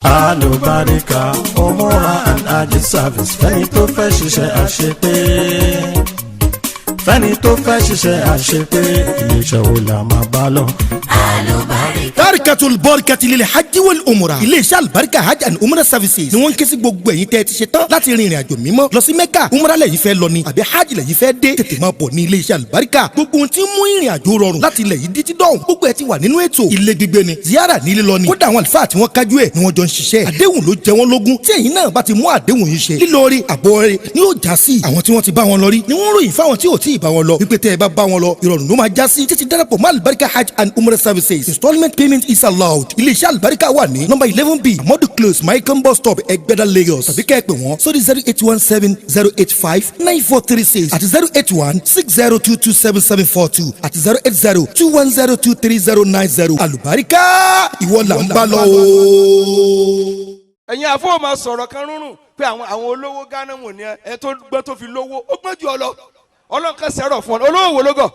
Alubarika Umrah and Hajj service fẹ́ni tó fẹ́ ṣiṣẹ́ àṣepé fẹ́ni tó fẹ́ ṣiṣẹ́ àṣepé iléeṣẹ́ wo la máa bá lọ. Barikatul Barakati lil hajj wal umrah. Iléeṣẹ́ Alubarika hajj and umrah services ni wọ́n ń ké sí gbogbo ẹ̀yin tẹ́ ti ṣe tán láti rin ìrìn àjò mímọ́ lọ sí Mẹ́kà. Umrah lẹ́yìn fẹ́ lọ ni àbí hajj lẹ́yìn fẹ́ dé. Tètè máa bọ̀ ní iléeṣẹ́ Alubarika. Gbogbo ohun tí ń mú ìrìn àjò rọrùn láti ilẹ̀ yìí dídí dọ̀hún. Gbogbo ẹ̀ ti wà nínú ètò. Ilé gbígbé ni, ziyara nílé lọ ni. Kódà àwọn àlùfáà tí wọ́n kájú ẹ̀ ni wọ́n jọ ń ṣiṣẹ́. Àdéhùn ló jẹ wọ́n lógún. Tí ẹ̀yin náà bá ti mú àdéhùn yìí ṣe. Lílọ́ọ̀rì àbọ̀ọ̀rì ni yóò já sí. Àwọn tí wọ́n ti bá wọn lọ rí ni wọ́n ròyìn fáwọn tí ò tí ì bá wọn lọ. Wípé tẹ́ ẹ bá wọn lọ ìrọ̀rùn ló máa já sí. Títí darapọ̀ mọ́ Alubarika hajj and umrah services. Installment payment is allowed. Iléeṣẹ́ Alubarika wà ní number 11B Modu Close Maikan bus stop Ẹgbẹ́dá Lagos. Tàbí kẹ́ ẹ pè wọ́n sórí 08170859436 àti 08160227742 àti 08021023090. Alubarika ìwọ là ń bá lọ o. Ẹ̀yin àfọwọ́ máa sọ̀rọ̀ kan rúnrún pé àwọn olówó Ghana wò ní ẹ tó gbọ́ tó fi lówó ó gbọ́n jù ọ lọ Ọlọ́run kan sẹ̀rọ̀ fún ọ olówó wo lógọ̀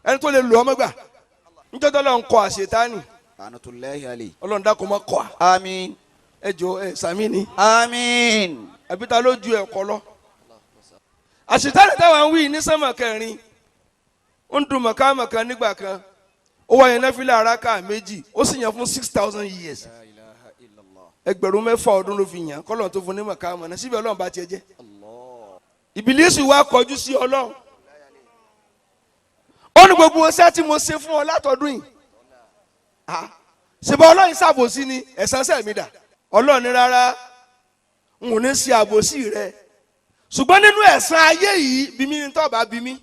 ẹni tó lè lò ọmọ gbà níjọ́ tó lọ́n kọ́ àṣetánì Ọlọ́run dákun mọ́ kọ́ a. Àmín. Ẹ jọ ẹ sàmì ni. Àmín. Àbíta ló ju ẹ̀kọ́ lọ. Àṣetánì táwọn ń wí ní sánmà kẹrin ó ń dun mọ̀kámọ̀kan nígbà kan ó wá yẹn náfìlà àràkà méjì ó sì yàn fún 6,000 years. Ẹgbẹ̀rún 6 ọdún ló fi yàn kọ́lọ́n tó fún ní mọ̀kámọ̀ náà síbẹ̀ Ọlọ́run bá tiẹ̀ jẹ́. Ìbílísì wá kọjú sí Ọlọ́run. Ó ní gbogbo ọṣẹ́ tí mo ṣe fún ọ látọdún yìí. Ṣèbá Ọlọ́run ṣàbòsí ni ẹ̀san ṣẹ̀ mi dà. Ọlọ́run ní rárá n ò ní ṣe àbòsí rẹ. Ṣùgbọ́n nínú ẹ̀san ayé yìí bí mi ní tó bá bí mi.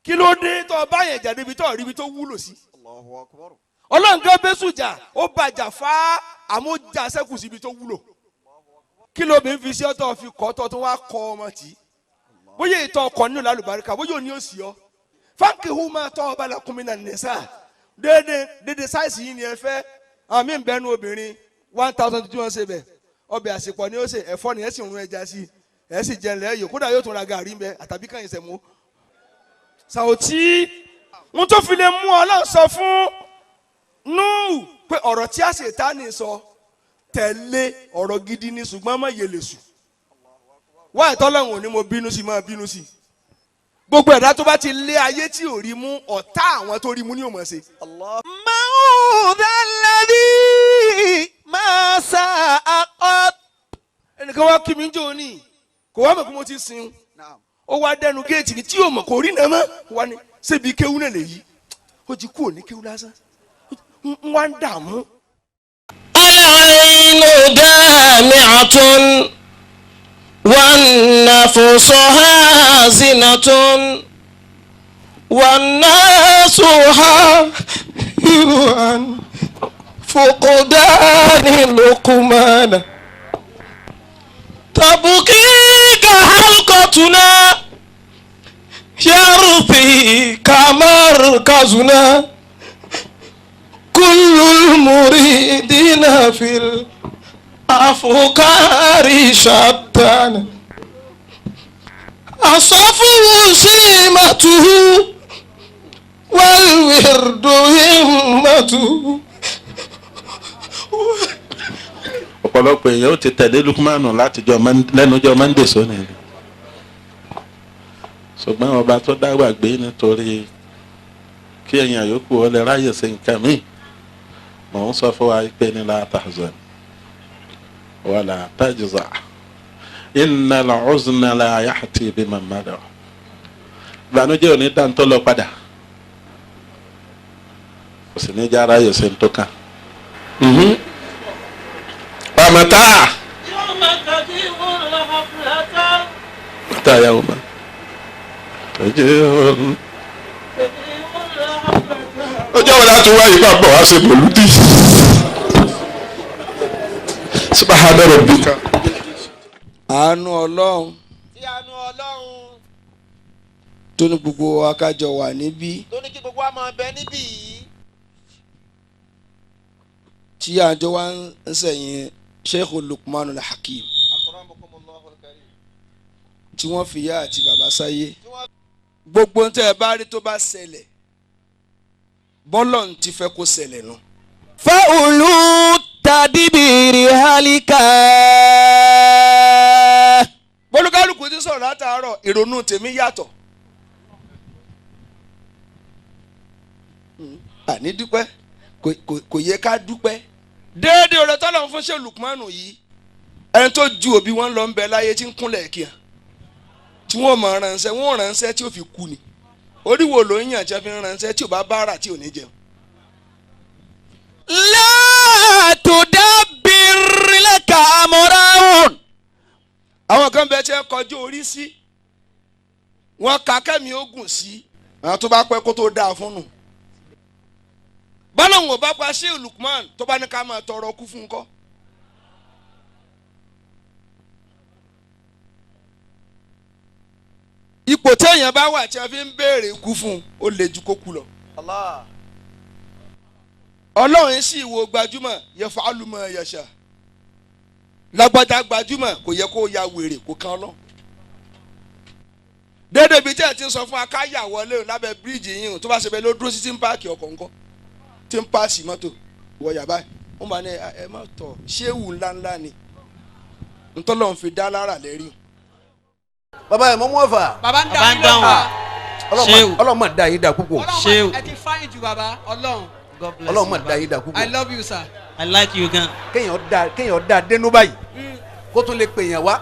Kí ló dé tó bá yẹn jà débi tó rí ibi tó wúlò sí. Ọlọ́run gan bẹ́sù jà ó bàjà fá àmójà sẹ́kù síbi tó wúlò. Kí ló bí ń fi ṣe ọ́tọ̀ fi kọ́ tọ́ tó wá kọ́ ọmọ tì í. Bóyá ìtọ́ ọkọ̀ nínú Alubarika bóyá òní ó sì ọ́. Fáńkì húmá tọ́ ọba lakunmi nà nìṣá. Dédé sáìsì yìí ni ẹ fẹ́. Àwọn míì ń bẹnu obìnrin 1,000 tí wọ́n ṣe bẹ̀. Ọbẹ̀ àsìpọ̀ ni ó ṣe ẹ̀fọ́ ni ẹ sì rún ẹja sí. Ẹ sì jẹun lẹ́yìn kódà yóò tún ra gàrí mbẹ àtàbí kàn yín sẹ̀mú. Sàwòtí wọ́n tó fi lè mú Ọlọ́run sọ fún Núù pé ọ̀rọ̀ tí Àṣetánì sọ tẹ̀lé ọ̀rọ̀ gidi ni ṣùgbọ́n má yẹ lè sùn. Wá ìtọ́lọ́run ò ní mo bínú sí máa bínú sí. Gbogbo ẹ̀dá tó bá ti lé ayé tí ò rí mú ọ̀tá àwọn tó rí mú ní òmò ṣe. Ma'udhalladhi ma sa'aqat. Ẹnìkan wá kí mi jò ní kò wá mọ̀ kí mo ti sin ó wá dẹnu géètì ní tí yóò mọ̀ kò rí nà mọ́ wá ní ṣébi kéwú náà lè yí ó ti kú òní kéwú lásán ń wá ń dààmú. العين دامعة والنفس حازنة والناس حائر عن فقدان لقمان تبكيك حلقتنا يرثيك مركزنا كل المريدين في الأفكار شتان الصفو سمته والورد همته. ọ̀pọ̀lọpọ̀ èèyàn ó ti tẹ̀lé Lukmanu lẹ́nujọ́ Monday sóni ni ṣùgbọ́n ọba tó dáwà gbé nítorí kí èèyàn yòókù ó lè ráyè sí nǹkan míì mò ń sọ fún wa pé ní la tahzan wala tajza innal huzna la ya'ti biman mada. Ìbànújẹ́ ò ní dáńtọ́ lọ padà kò sì ní já ráyè sí tó kàn. Pàmòtá. Mọ̀tá yàwó ma. Ọjọ́ wo láti wáyé papọ̀ wá sí mọ̀lúdì. Subhana rabbika. Àánú Ọlọ́run Tí àánú Ọlọ́run tó ní gbogbo akájọ wà níbí tó ní kí gbogbo wa máa bẹ níbí yìí. tí àjọ wa ń sẹ̀yìn Sheikh Lukmanul Hakim Akramakumullahu al-karim. tí wọ́n fi yá àti bàbá sáyé. Gbogbo ntẹ́ ẹ bá rí tó bá ṣẹlẹ̀ bọ́lọ̀ ń ti fẹ́ kó ṣẹlẹ̀ nù. فأولو tadibiri halika. bólúkálùkù ti sọ̀rọ̀ látàárọ̀ ìrònú tèmi yàtọ̀. àní dúpẹ́ kò yẹ ká dúpẹ́ déédéé ọ̀rẹ́ tọ́lọ̀ ń fún ṣe Lukmanu yìí ẹni tó ju òbí wọn lọ ń bẹ láyé tí ń kúnlẹ̀ kí hàn tí wọ́n mọ̀ ránṣẹ́ wọ́n ránṣẹ́ tí ó fi kú ni oríwo ló ń yàn tí wọ́n fi ránṣẹ́ tí ò bá bára tí ò ní jẹun. la tudabbir laka amrahun. àwọn kan bẹ tí ẹ kọjú orí sí wọn ka kẹ́mi ogun sí àwọn tó bá pẹ́ kó tó dáa fún nù. bọ́lọ̀hún ò bá pa ṣé Lukman tó bá ní ká máa tọrọ kú fún kọ́. ipò téèyàn bá wà tí a fi ń béèrè kú fún ó lè ju kó kú lọ. ọlọ́run sì wo gbajúmọ̀ yaf'alu ma yasha lágbájá gbajúmọ̀ kò yẹ kó ya wèrè kó kan lọ. déédéé bíi tí ẹ ti ń sọ fún akáyà wọlé lábẹ́ bíríìjì yìí tó bá ṣe bẹ́ẹ̀ ló dúró sí tí ń páàkì ọkọ̀ ńkọ́ tí ń páàsì mọ́tò wọ yàrá wọ́n máa ní ẹ má tọ̀ ṣéwù ńláńlá ni ntọ́lọ́run fi dá lára lẹ́rìí. bàbá ẹ̀ mọ́ mú ọ̀fà. bàbá ń dáhùn wa. ọlọ́run máa da yín dà púpọ̀. ọlọ́run ẹ ti fáyín ju bàbá ọlọ́run. ọlọ́run máa da yín dà púpọ̀. I love you sir. I like you gan. kéèyàn da dénú báyìí kó tún lè pè yàn wá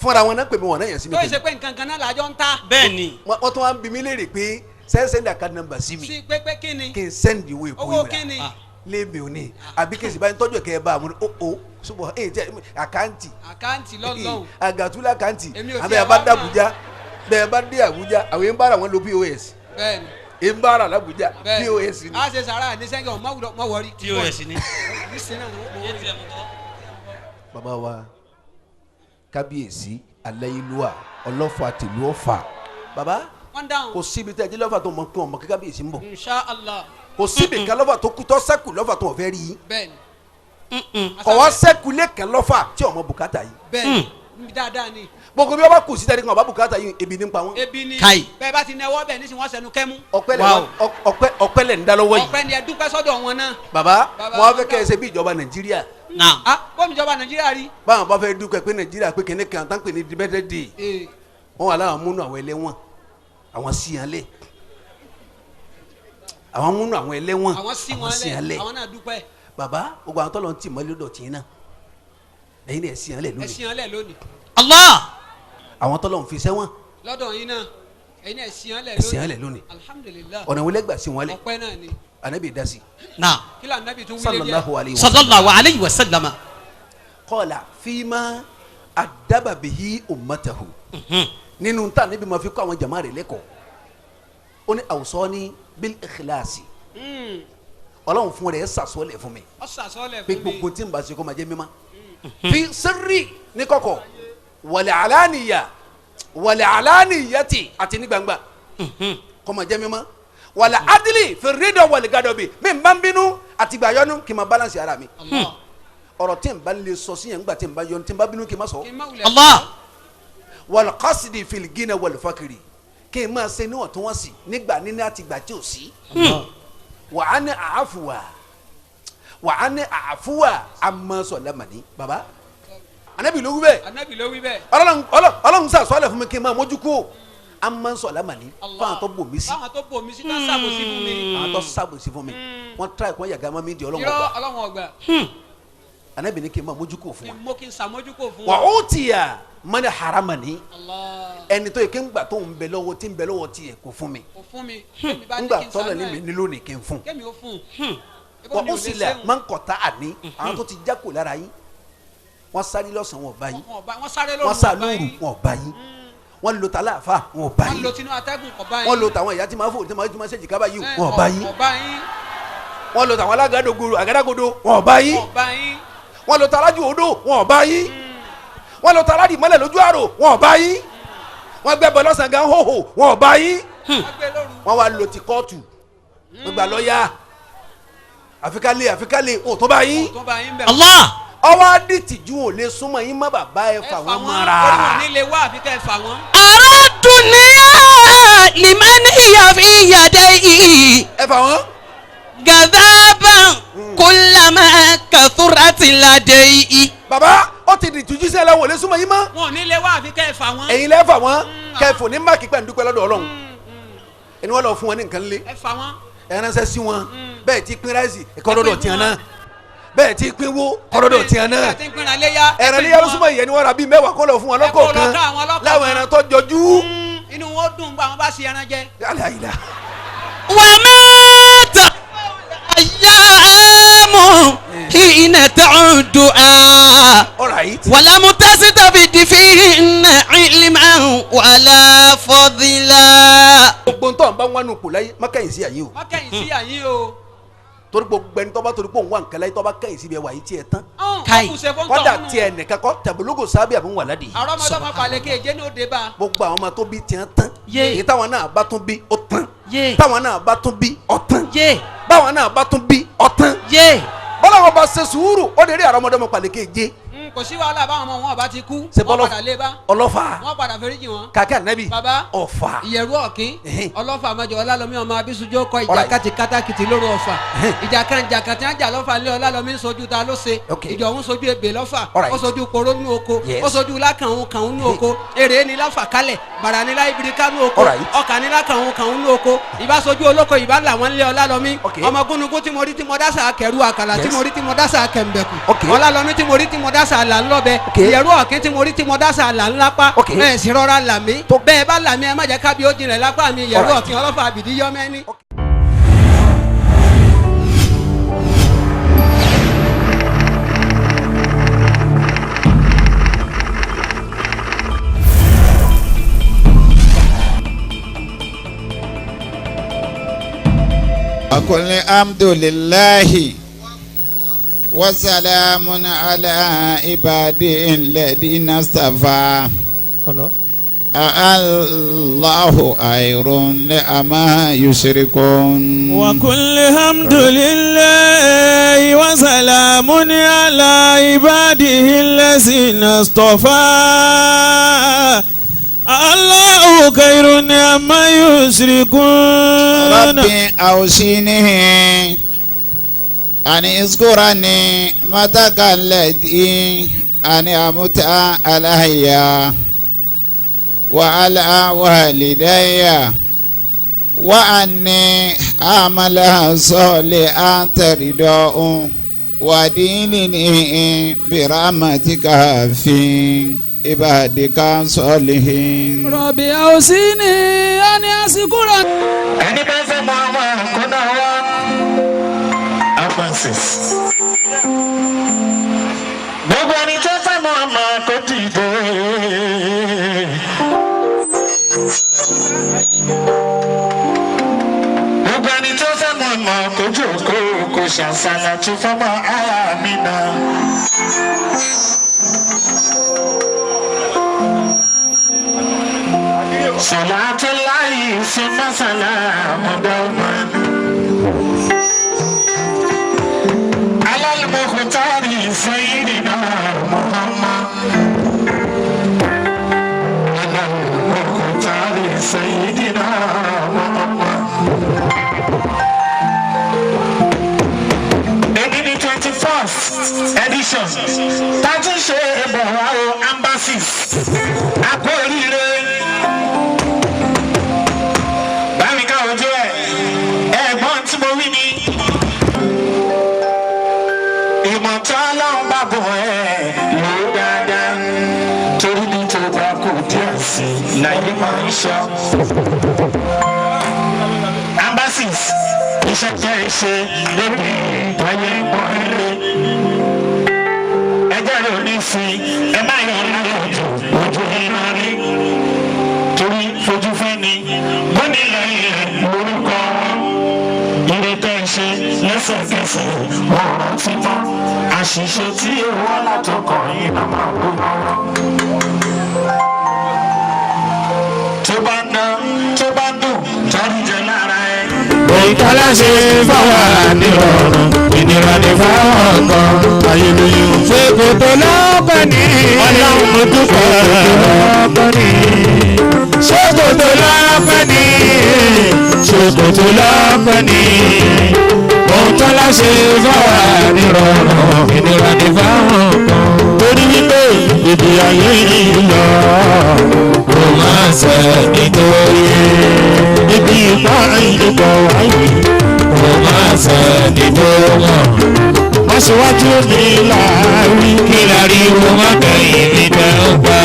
fúnra wọn náà pè mí wọn náà yàn sí mi. tó yẹ ṣe pé nǹkan kan náà làjọ ń ta. bẹ́ẹ̀ ni. wọ́n tún wá ń bi mí léèrè pé send account number sí mi. sí pé kí ni. kí n send ìwé ìkó owó kí ni. léèmì ò ní àbí kí n sì bá ń tọ́jú ẹ̀kẹ́ bá a mú ní o ṣùgbọ́n èyí tẹ àkáǹtì. àkáǹtì lọ́lọ́hùn. àgàtúlẹ̀ àkáǹtì èmi ò àbẹ̀ bá dé Àbújá bẹ́ẹ̀ bá dé Àbújá àwọn yẹn ń bára wọn lo POS. bẹ́ẹ̀ni. ń bára l'Àbújá POS ni. a ṣe sàrà ní sẹ́ńgẹ̀ mọ́ wọrí. POS ni. bàbá wa kábíyèsí aláyélúwà ọlọ́fà tìlú Ọ̀fà bàbá kò síbi tẹ́ ẹ jẹ́ lọ́fà tó mọ̀ pé ọmọ kábíyèsí ń bọ̀. Insha Allah. kò síbi kan lọ́fà tó kú tó sẹ́kù lọ́fà tó fẹ́ rí yín. bẹ́ẹ̀ni. kò wá sẹ́kù lẹ́kàn lọ́fà tí ọmọ bùkátà yìí. bẹ́ẹ̀ni dáadáa ni. gbogbo bí wọ́n bá kù sí tẹ́lẹ̀ kan ọba bùkátà yìí ebi ní pa wọ́n. ebi ni Kai. bẹ́ẹ̀ bá ti nẹwọ́ bẹ́ẹ̀ ní sìn wọ́n sẹnu kẹ́mú. ọpẹ́ lẹ̀ ń dá lọ́wọ́ yìí. ọpẹ́ ni ẹ dúpẹ́ sọ́dọ̀ wọn náà. bàbá wọn fẹ́ kẹ́ ẹ ṣe bí ìjọba Nàìjíríà. naam. bọ́ọ̀mù ìjọba Nàìjíríà rí. báwọn bá fẹ́ dúpẹ́ pé Nàìjíríà pé kẹ́ne kan tán pè ní Independence Day. wọ́n wà láwọn múnú àwọn ẹlẹ́wọ̀n àwọn síyanlẹ̀ àwọn múnú àwọn ẹlẹ́wọ̀n àwọn síyanlẹ̀ àwọn náà dúpẹ́. bàbá gbogbo àwọn tọ́lọ̀ ń tì mọ́lẹ́ lọ́dọ̀ tì í náà lẹ́yìn náà ẹ̀ síyanlẹ̀ lónìí. ẹ̀ síyanlẹ̀ lónìí. Allah. àwọn tọ́lọ̀ ń fi sẹ́wọ̀n. lọ́dọ̀ yín náà ẹ̀yin náà ẹ̀ síyanlẹ̀ lónìí. alhamdulilayi. ọ̀nà wọlé gbà sí wọn lẹ̀. ọpẹ́ náà ni. anabi dasi. naam. kí lóò anabi tún wílé sallallahu alayhi wa sallam. qala fima adaba bihi ummatahu. nínú ta anabi ma fi kọ́ àwọn jama rẹ̀ lẹ́kọ̀ọ́ ó ní awsani bil ikhlasi. ọlọ́run fún rẹ̀ sàsọ́lẹ̀ fún mi. ọ sàsọ́lẹ̀ fún mi. pé gbogbo tí n bá ṣe kó ma jẹ́ mímá. fi sirri ní kọ̀kọ̀ wal alaniyati àti ní gbangba kó ma jẹ́ mímá. wal adli fi ridwa wal gadabi mi n bá ń bínú àti gbà yọnu kì í ma balance ara mi. ọ̀rọ̀ tí n bá lè sọ sí yẹn nígbà tí n bá yọnu tí n bá bínú kì í ma sọ. Allah. wal qasdi fil gina wal fakiri kì í ma ṣe níwọ̀n tí wọ́n sì nígbà níní àti gbà tí ò sí. wà á ní àáfùwà àmọ́sọ̀lẹ́mọ̀ní baba anabi ló wí bẹ́ẹ̀. anabi ló wí bẹ́ẹ̀. ọlọ́run sà sọ́ọ́lẹ̀ fún mi kí n máa mójú kú àmọ́sọ̀lẹ́mọ̀ní fáwọn tó bò mí sí. fáwọn tó bò mí sí tó sàbòsí fún mi. àwọn tó sàbòsí fún mi wọ́n tíra ìkọ́ yàgá mọ́ mi di ọlọ́run ọgbà. anabi ní kí n máa mójú kú fún wa. mo kí n sàmójúkò fún wà ó tìyà mọ́ni haramani Allah. ẹni tó yẹ kí n gbà tó ń bẹ lọ́wọ́ tí ń bẹ lọ́wọ́ tiẹ̀ kò fún mi. kò fún mi. n gbà tọ́lọ̀ ní mi ní lónìí kí n fún. kémi ó fún. wà ó sì lẹ̀ máa ń kọ̀tà àní àwọn tó ti jákò lára yín wọ́n sáré lọ́sàn-án wọn bá yín wọ́n sáré lóru wọ́n sá lóru wọn bá yín wọ́n lo tàlà àfa wọn bá wọ́n yín lo tinú atẹ́gùn kọ̀ bá yín wọ́n lo tàwọn ìyá tí máa fò tí máa ṣèjì kábà yín wọn bá yín kọ̀ bá yín wọ́n lo tàwọn àgádágodo wọn bá yín kọ̀ bá yín wọ́n lo tàlájú odò wọn bá yín wọ́n lo tàládì mọ́lẹ̀ lójú àrò wọn bá yín wọ́n gbẹ́ bọ́ lọ́sàn gan hóhò wọn bá yín wọ́n wá lo ti kóòtù wọ́n gbà lọ́ọ̀yà àfikálẹ̀ ò tó bá yín Allah. ọwọ́ adìtìjú ò lè súnmọ́ yín má bàbá ẹ fà wọ́n mọ́ra. ọ̀rọ̀ nílé wá àfi kẹ́ ẹ fà wọ́n. ara dunya liman hiya fi yadayhi. ẹ fà wọ́n gàdábà kúlámà kàtúrátì ládé. baba ó ti di tujú sí ẹlẹ́wọ̀n lé súnmọ́ yín mọ́. wọn ò ní lè wá àfi kẹ́ ẹ fà wọ́n. ẹ̀yin lẹ́ fà wọ́n kẹfù ní máàkì pẹ̀ ń dúpẹ́ lọ́dọ̀ ọlọ́run ẹni wọ́n lọ fún wọn ní nǹkan lé ẹ fà wọ́n. ẹ ránṣẹ́ sí wọn bẹ́ẹ̀ ti pín ráìsì kọ́dọ̀dọ̀ tiẹ̀ náà bẹ́ẹ̀ ti pín wó kọ́dọ̀dọ̀ tiẹ̀ náà ẹ ti ń pinra léyà. ẹran léyà ló súnmọ́ ìyẹn ni wọ́n ra bíi mẹ́wàá kó lọ fún wọn lọ́kọ̀ọ̀kan láwọn ẹran tó jọjú. inú wọn dùn gbà wọn bá ṣe ẹran jẹ. aláìlá. wà á mẹ́ta ayáàmù hìnà tàcùdù á. all right. wàlámù tásítà fìdí fìhìnà ìlímà wàlá fọdílà. gbogbo ntọ́ nbá wọn nù kù láyé má kẹ́yìn sí àyè o. má kẹ́yìn sí àyín o. torí gbogbo ẹni tọ́ba torí pé òun wà nkẹ́ láyé tọ́ba kẹ́yìn sí bí ẹ wà yìí tiẹ̀ tán. Kai. kọ́dà tiẹ̀ nìkan kọ́ tẹ̀bùlógò sábẹ́ àbí wà ládìí. àrọ́mọdọ́mọ palẹ̀ kéje ní òde bá. gbogbo àwọn ọmọ tó bí tiẹ̀ tán. Yé. èyí táwọn náà bá tún bí ó tán. Yé. táwọn náà bá tún bí ó tán. yé báwọn náà bá tún bí ó tán. yé. bọ́lá wọn bá ṣe sùúrù ó lè rí àrọ́mọdọ́mọ palẹ̀ kéje. kò sí wàhálà báwọn ọmọ wọn bá ti kú. Ṣé wọ́n bọ́lọ́- padà lé bá. ọlọ́fà wọ́n padà fẹ́ríjì wọn. kàkẹ́ ànábì baba ọ̀fà. ìyẹ̀rú ọ̀kín Ẹhìn. ọlọ́fà àmọ́jọ ọlálọ́mí ọmọ abísújó kọ ìjà Alright. kàtì kátàkìtì lóru ọ̀fà ìjà kan jà kàtì àjà lọ́fà lé ọlálọ́mí ń sojú ta ló ṣe Okay. ìjọ òun sojú ebè lọ́fà Alright. ó sojú koro nú oko Yes. ó sojú lákàún kàún nú oko èrè ní láfà kálẹ̀ bàrà ní láìbìrì ká nú oko Alright. ọkà ní lákàún kàún nú oko ìbá sojú olóko ìbá làwọn lé ọlálọ́mí Okay. ọmọ gúnugún tí mo rí tí mo dásà kẹrù àkàlà tí Yes. mo rí tí mo dásà kẹmbẹ̀kù Okay. ọlálọ́mí tí mo rí tí mo dásà là ńlọ́bẹ Okay. ìyẹ̀rú ọ̀kín tí mo rí tí mo dásà là ńlápá Okay. ẹ̀ sì rọra là mí Tó- bẹ́ẹ̀ bá là mí ẹ má jẹ́ kábí ó jinlẹ̀ lápá mi ìyẹ̀rú Alright. ọ̀kín ọlọ́fà àbìdí yọ mẹ́ni. وقل الحمد لله وسلام على عباده الذين اصطفى الله خير لما يشركون وكل حمد لله وسلام على عباده الذين اصطفى الله خير عما يشركون ربي أوصيني أن اذكرني متك التي أن أموت علي وعلى والدي وأني أعمل صالحا ترضاه ودينني برحمتك في عبادك الصالحين ربي أوصيني أن أذكرك ẹni bá fẹ́ mọ àwọn nǹkan náà wá. Afansis. Gbogbo ẹni tó fẹ́ mọ ọmọ kò dìde. Gbogbo ẹni tó fẹ́ mọ ọmọ kò jókòó kò ṣàṣàlà tó fẹ́ mọ ara mi náà. Salatu Allahi summa salamu dawman ala al-Mukhtari Sayyidina Muhammad ala al-Mukhtari Sayyidina Muhammad. Èyí ni 21st edition tàbí ṣe ìbọ̀wá embassies àpò oríire. Bámikà ojú ẹ̀ ẹ̀gbọ́n tí mo wí ni ìmọ̀tọ́ ọlọ́run bá bọ̀ ẹ́ lò ó dáadáa torí ní tó bá kò díẹ̀ sí i láyé máa ń ṣọ́. Embassies iṣẹ́ jẹ́ ṣe lórí ìtọ́yé pọ́nlé ẹjọ́ rẹ̀ ò ní sí ẹ má yọ láyọ̀ jù ojú iná rí torí fojú fẹ́ ni gómìnà yẹn lórúkọ ìrètẹ́ ṣe lẹ́sẹ̀kẹsẹ̀ wọ́n rántí mọ́ àṣìṣe tí owó látọkọ̀ yìí ló máa kó lọ́wọ́. tó bá ń dán tó bá ń dùn tọ́jú jẹ lára ẹ. ìkálá ṣe fáwọn nírọ̀rùn ìnira ní fáwọn kan ayélujára. ṣé kò tó lọ́pẹ́ ní. ọlọ́run mo dúpẹ́ lọ́pẹ́ ní. ṣé kò tó lọ́pẹ́ ní. ṣé kò tó lọ́pẹ́ ní. tọ́lá ṣe fáwa nírọ̀rùn ìnira ní fáwọn kan. torí wípé ìdí ayé yìí lọ kò máa ṣe nítorí ibi ìpá ìdìbò wáyé kò máa ṣe nítorí wọ́n ṣíwájú ní láàrí kí láriwo má kẹ́yìn ní dẹ́gbà.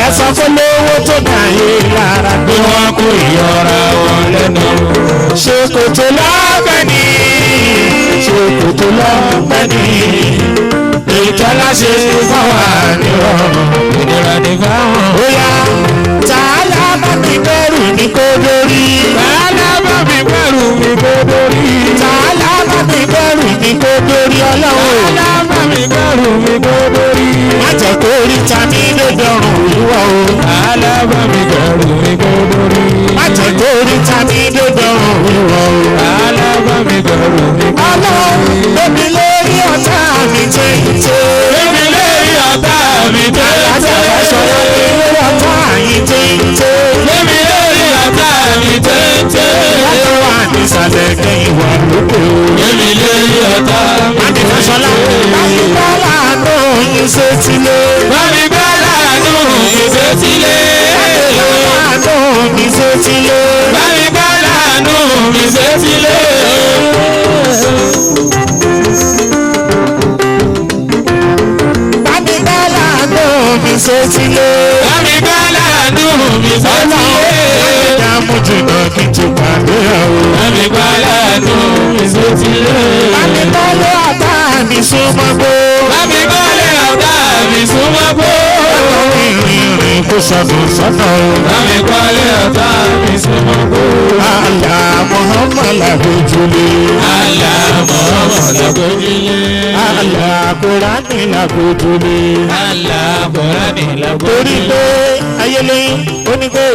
ẹ sọ fún lówó tó dáyé lára pé wọ́n kó ìyọra wọn lẹ́nu. ṣe kò tó lọ́pẹ́ ní ṣe kò tó lọ́pẹ́ ní ìtọ́lá ṣe fáwa ní ọ̀run ìnira ní fáwọn. ó yá tààlà bá mi bẹ̀rù ní kó dórí. tààlà bá mi bẹ̀rù ní kó dórí. tààlà bá mi bẹ̀rù ní kó dórí ọlọ́run. tààlà bá mi bẹ̀rù ní kó dórí. má jẹ́ kó rí ta mí lójọrùn ìwọ o. tààlà bá mi bẹ̀rù ní kó dórí. má jẹ́ kó rí ta mí lójọrùn ìwọ o. tààlà bá mi bẹ̀rù ní kó dórí. ọlọ́run lómi lórí ọ̀tá mi tẹ́tẹ́. lómi lórí ọ̀tá mi tẹ́tẹ́. alájẹ́ sọ̀rọ̀ lórí ọ̀tá yìí tẹ́tẹ́. lómi lórí ọ̀tá mi tẹ́tẹ́. láti wà nísàlẹ̀ kẹ́yìn wà lókè o. lómi lórí ọ̀tá mi tẹ́tẹ́. àdìfẹ́sọ̀lá láti bá láàánú yín ṣe tilé. láti bá láàánú yín ṣe tilé. láàánú yín ṣe tilé. láti bá láàánú yín ṣe tilé. mi ṣe tilé. Bámi bọ́lá àdúrà mi ṣe tilé. Ìdààmú jùlọ kí n ti pàdé o. Bámi bọ́lá àdúrà mi ṣe tilé. Bámi bọ́lá ọ̀tá mi súnmọ́ gbó. Bámi bọ́lá ọ̀tá mi súnmọ́ gbó. Ìrìn kò sọ̀tún sọ́tọ̀ o. Bámi bọ́lá ọ̀tá mi súnmọ́ gbó. Àlà Muhammad làgbójúlé. Àlà Muhammad làgbójúlé. Àlà Kùránì làgbójúlé. Àlà Kùránì làgbójúlé. Torí pé ayélujára ó ní pé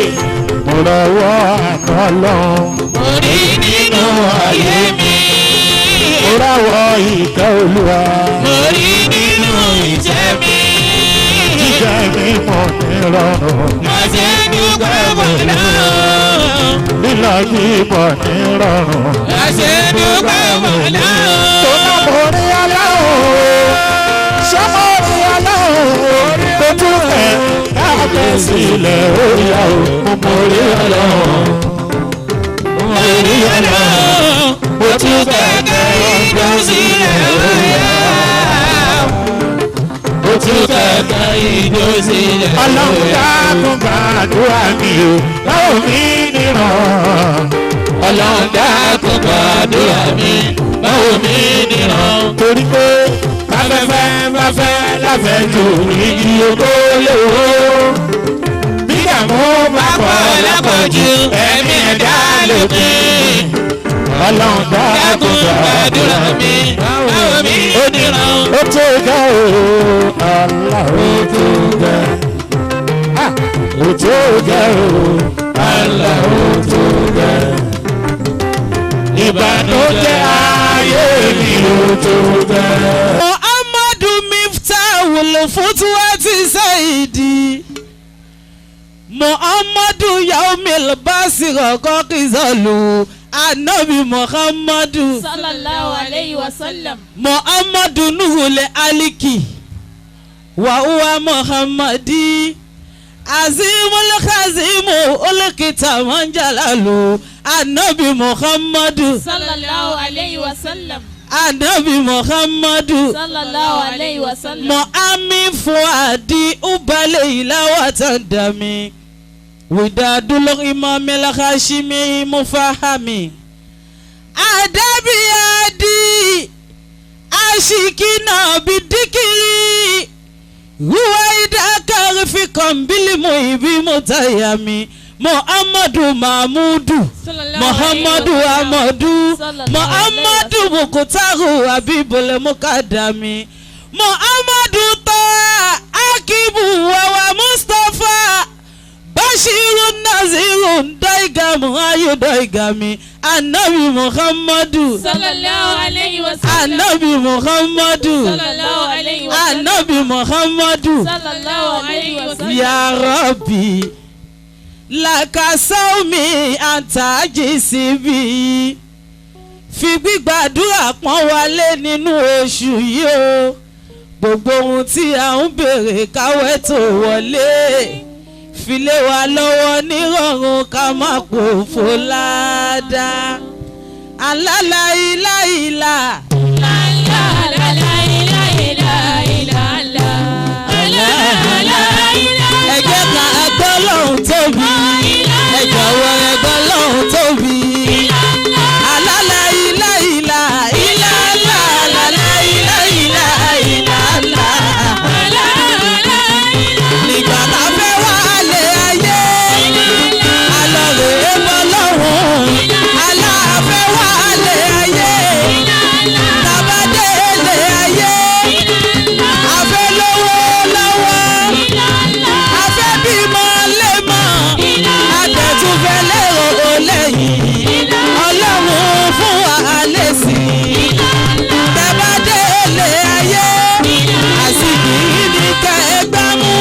mo rọwọ́ àná lọ. Mo rí nínú ayé mi. Mo rọwọ́ ìkẹ́ Olúwa. Mo rí nínú ìjẹ́ mi. Jíjẹ́ mi mọ̀ ní rọrùn. Mo ṣe dúpẹ́ mọ̀ náà. Lílọ yìí mọ̀ ní rọrùn. Mo ṣe dúpẹ́ mọ̀ náà. Tó náà mo rí aláwọ̀. Ṣé mo rí aláwọ̀? Tó tún fẹ́ káàbẹ̀ sílẹ̀ orí àwọn mo rí aláwọ̀. Mo rí aláwọ̀. Mo tún fẹ́ káàbẹ̀ sílẹ̀ orí àwọn. Mo tún fẹ́ káàbẹ̀ sílẹ̀ orí àwọn. Ọlọ́run dákun gbàdúrà mi o, báwo mi nìran. Ọlọ́run dákun gbàdúrà mi, báwo mi nìran. Torí pé báfẹ́fẹ́ láfẹ́ jù ìdí oko léwo. Bí dààmú bá pọ̀ lápọ̀jù ẹ̀mí ẹ̀dá lòdì. Ọlọ́run dákun gbàdúrà mi, báwo mi nìran. Ó tó gẹ́ o, Allah ó tó gẹ́. Ó tó gẹ́ o, Allah ó tó gẹ́. Ìbànújẹ́ ayé mi ó tó gẹ́. Muhammadu Miftahul Futuwati Saidi. Muhammadu Yaumil Basira Kokizalu. Anabi Muhammadu sallallahu alayhi wa sallam. Muhammadu Nuhul Aliki. Wa huwa Muhammadi. Azimul Khazimu Ulkita Manjalalu. Anabi Muhammadu sallallahu alayhi wa sallam. Anabi Muhammadu sallallahu alayhi wa sallam. Mu'ami Fuadi Ubale Ilawa Tandami. Widadul Imam al-Hashimi Mufahami. Adabi Adi Ashikina Bidikiri. Ruwaida Karifikam Bilimuibi Mutayami. Muhammadu Mahmudu. Muhammadu Amadu. Muhammadu Mukutaru Habibul Mukadami. Muhammadu Ta Akibu Wawa Mustafa. Bashirun Nazirun Daigamu Ayu Daigami. Anabi Muhammadu sallallahu alayhi wa sallam. Anabi Muhammadu sallallahu alayhi wa sallam. Anabi Muhammadu sallallahu alayhi wa sallam. Ya Rabbi Laka Saumi Anta Jisibi fi gbígbàdúrà pọ́n wálé nínú oṣù yìí o gbogbo ohun tí a ń béèrè káwẹ́ tó wọlé fi lé wa lọ́wọ́ nírọ̀rùn ká má pòfo ládàá alálàíláìlà. ẹ jẹ́ ká gbọ́ lọ́hùn tóbi ẹ jọ̀wọ́ ẹ gbọ́ lọ́hùn tóbi. alálàíláìlà ìlàlà alálàíláìlà ìlàlà. nígbà tá a fẹ́ wá lé ayé alọ́rẹ̀ bọ́ lọ́hùn aláàfẹ́ wá lé ayé tàbádé lé ayé afẹ́ lówó lọ́wọ́ afẹ́ bímọ lẹ́mọ̀ àtẹ̀túnfẹ́ lérò lẹ́yìn ọlọ́run fún wa lẹ́sì tàbádé lé ayé àsìkiri ní ká ẹgbà mú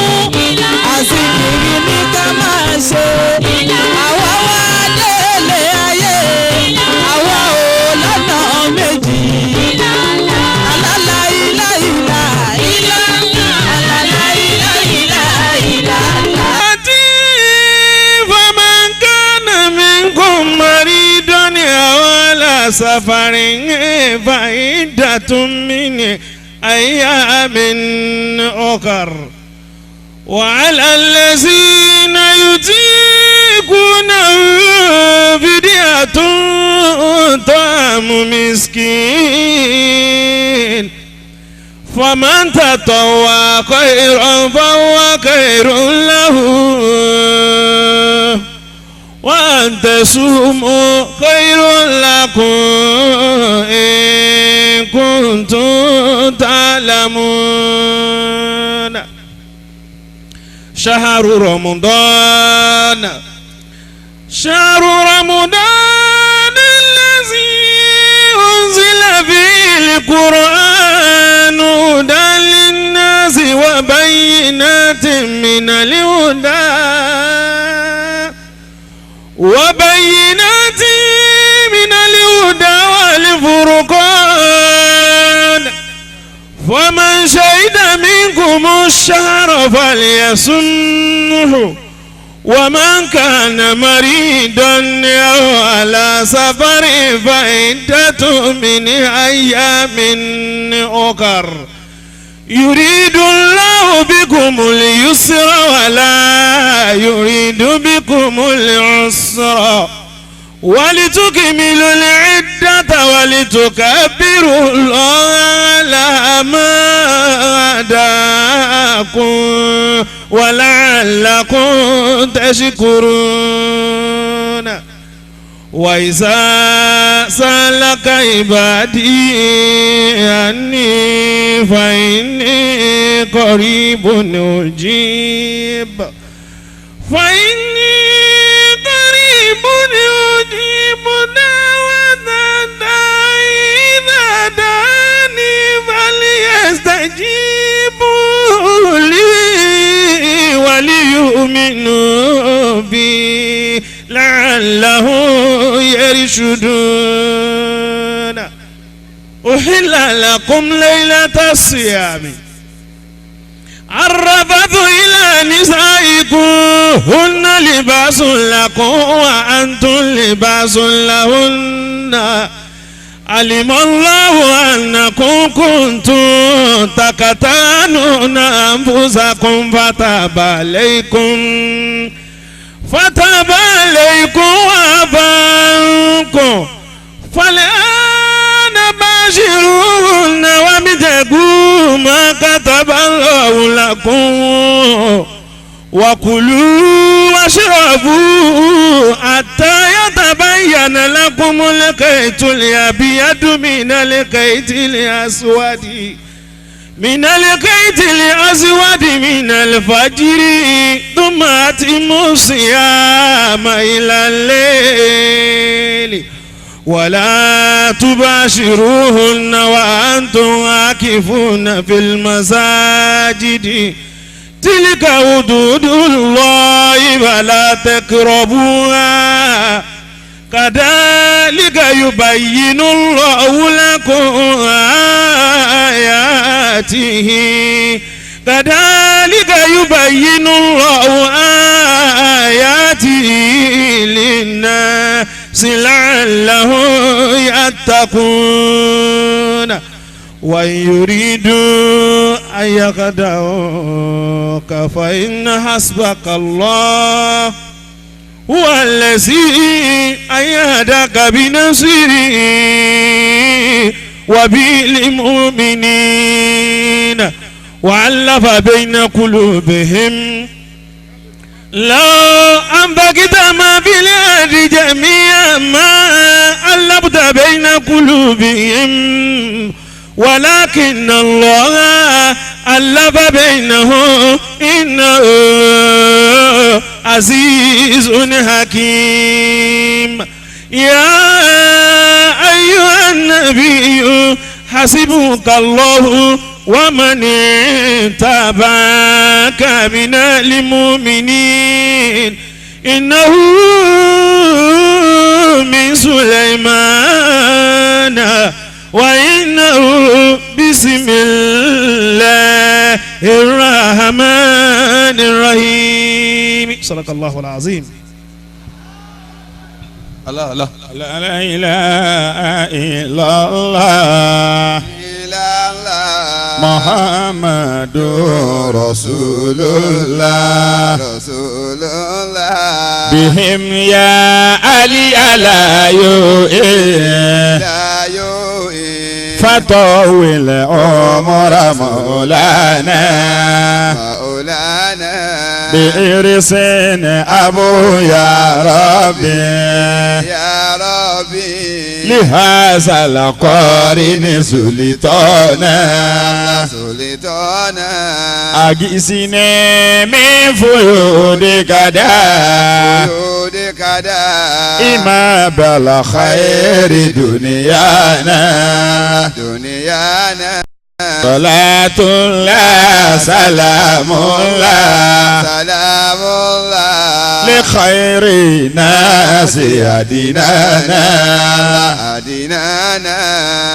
àsìkiri ní ká máa ṣe àwa wá dé lé ayé àwa ò lọ́nà méjì alálàíláìlà ìlàlà alálàíláìlà ìlàlà. فمن كان منكم مريضا أو على سفر فعدة من أيام أخر وعلى الذين يطيقونه فدية طعام مسكين فمن تطوع خيرا فهو خير له وأن تصوموا خير لكم إن كنتم تعلمون شهر رمضان الذي أنزل فيه القرآن هدى للناس وبينات من الهدى والفرقان فمن شهد منكم الشهر فليصمه ومن كان مريضا أو على سفر فعدة من أيام أخر يريد الله بكم اليسر ولا يريد بكم العسر ولتكملوا العدة ولتكبروا الله على ما هداكم ولعلكم تشكرون وإذا سألك عبادي عني فإني قريب أجيب أجيب دعوة الداعي إذا دعاني فليستجيبوا لي وليؤمنوا بي لعلهم يرشدون أحل لكم ليلة الصيام الرفث إلى نسائكم هن لباس لكم وأنتم لباس لهن علم الله أنكم كنتم تختانون أنفسكم فتاب عليكم وعفاكم فالآن باشروهن وابتغوا ما كتب الله لكم وكلوا واشربوا حتى يتبين لكم الخيط الأبيض من الخيط الأسود من الفجر ثم أتموا الصيام إلى الليل ولا تباشروهن وأنتم عاكفون في المساجد تلك حدود الله فلا تقربوها كذلك كذلك يبين الله لكم آياته كذلك يبين الله آياته للناس لعلهم يتقون وإن يريدوا أن يخدعوك فإن حسبك الله هو الذي أيدك بنصره وبالمؤمنين وألف بين قلوبهم لو أنفقت ما في الأرض جميعا ما ألفت بين قلوبهم ولكن الله ألف بينهم إنه عزيز حكيم يا أيها النبي حسبك الله ومن اتبعك من المؤمنين إنه من سليمان وإنه بسم الله الرحمن الرحيم صدق الله العظيم. الله الله لا إله إلا الله محمد رسول الله بهم يا علي لا يؤذي فطول عمر مولانا بإرس أبو يا ربي لهذا القرن سلطانا أجسني من فيود كدا إما بالخير دنيانا صلاة الله سلام الله لخير الناس هدينانا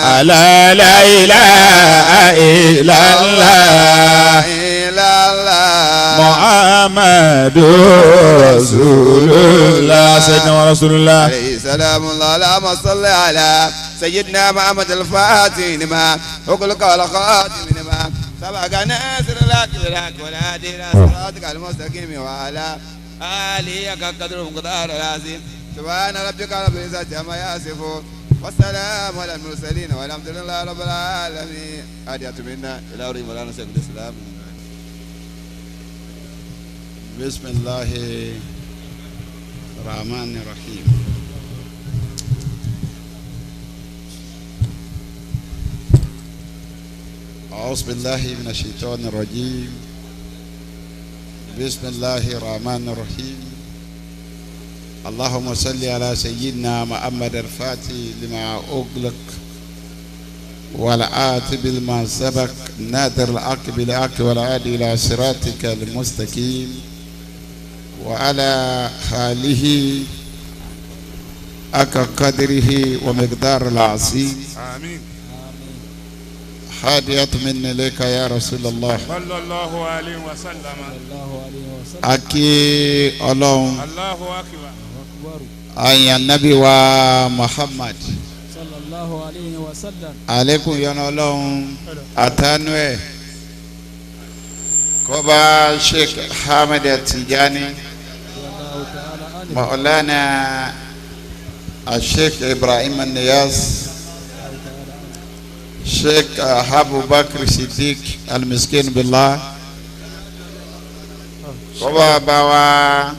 على لا إله إلا الله محمد رسول الله سيدنا ورسول الله عليه سلام الله. اللهم صل على سيدنا محمد الفاتح لما حقلك والخاتم لما سبق ناصر لك بالحق والهادي الى صراطك المستقيم وعلى آله قدر ومقدار العظيم سبحان ربك رب العزة عما يصفون والسلام على المرسلين والحمد لله رب العالمين. هدية منا إلى أولي مولانا شيخ الإسلام. بسم الله الرحمن الرحيم. أعوذ بالله من الشيطان الرجيم. بسم الله الرحمن الرحيم. اللهم صل على سيدنا محمد الفاتح لما أغلق والعاتب لما سبق نادر الحق بالحق والعادي إلى صراطك المستقيم وعلى حاله أك قدره ومقدار العظيم. آمين. هدية من إليك يا رسول الله صلى الله عليه وسلم. أكي الله الله أكبر. أي النبي ومحمد صلى الله عليه وسلم. عليكم يا الله أتانوه كوبا شيخ حامد التجاني مولانا الشيخ إبراهيم النياس شيخ أبو بكر الصديق المسكين بالله كوبا بوا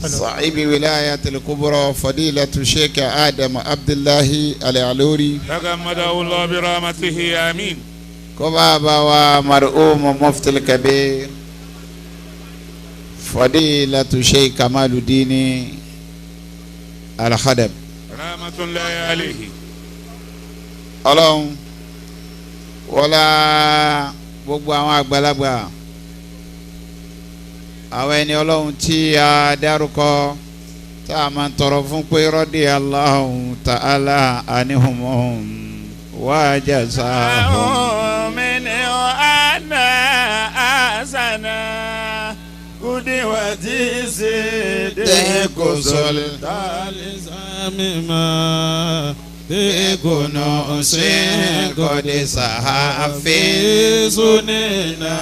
صاحب ولاية الكبرى فضيلة الشيخ آدم عبد الله العلوري تغمده الله برحمته آمين. كوبا بوا مرؤوم مفتي الكبير فضيلة الشيخ كمال الدين الخدم رحمة الله عليه. Ọlọ́run wọlá gbogbo àwọn àgbàlagbà àwọn ẹni Ọlọ́run tí a dárúkọ tá a máa ń tọrọ fún pé radiyallahu ta'ala anhum wa jazahum. minhu anna asana kudiwati Deko sol talizamima Deko sin kode sahafi sunina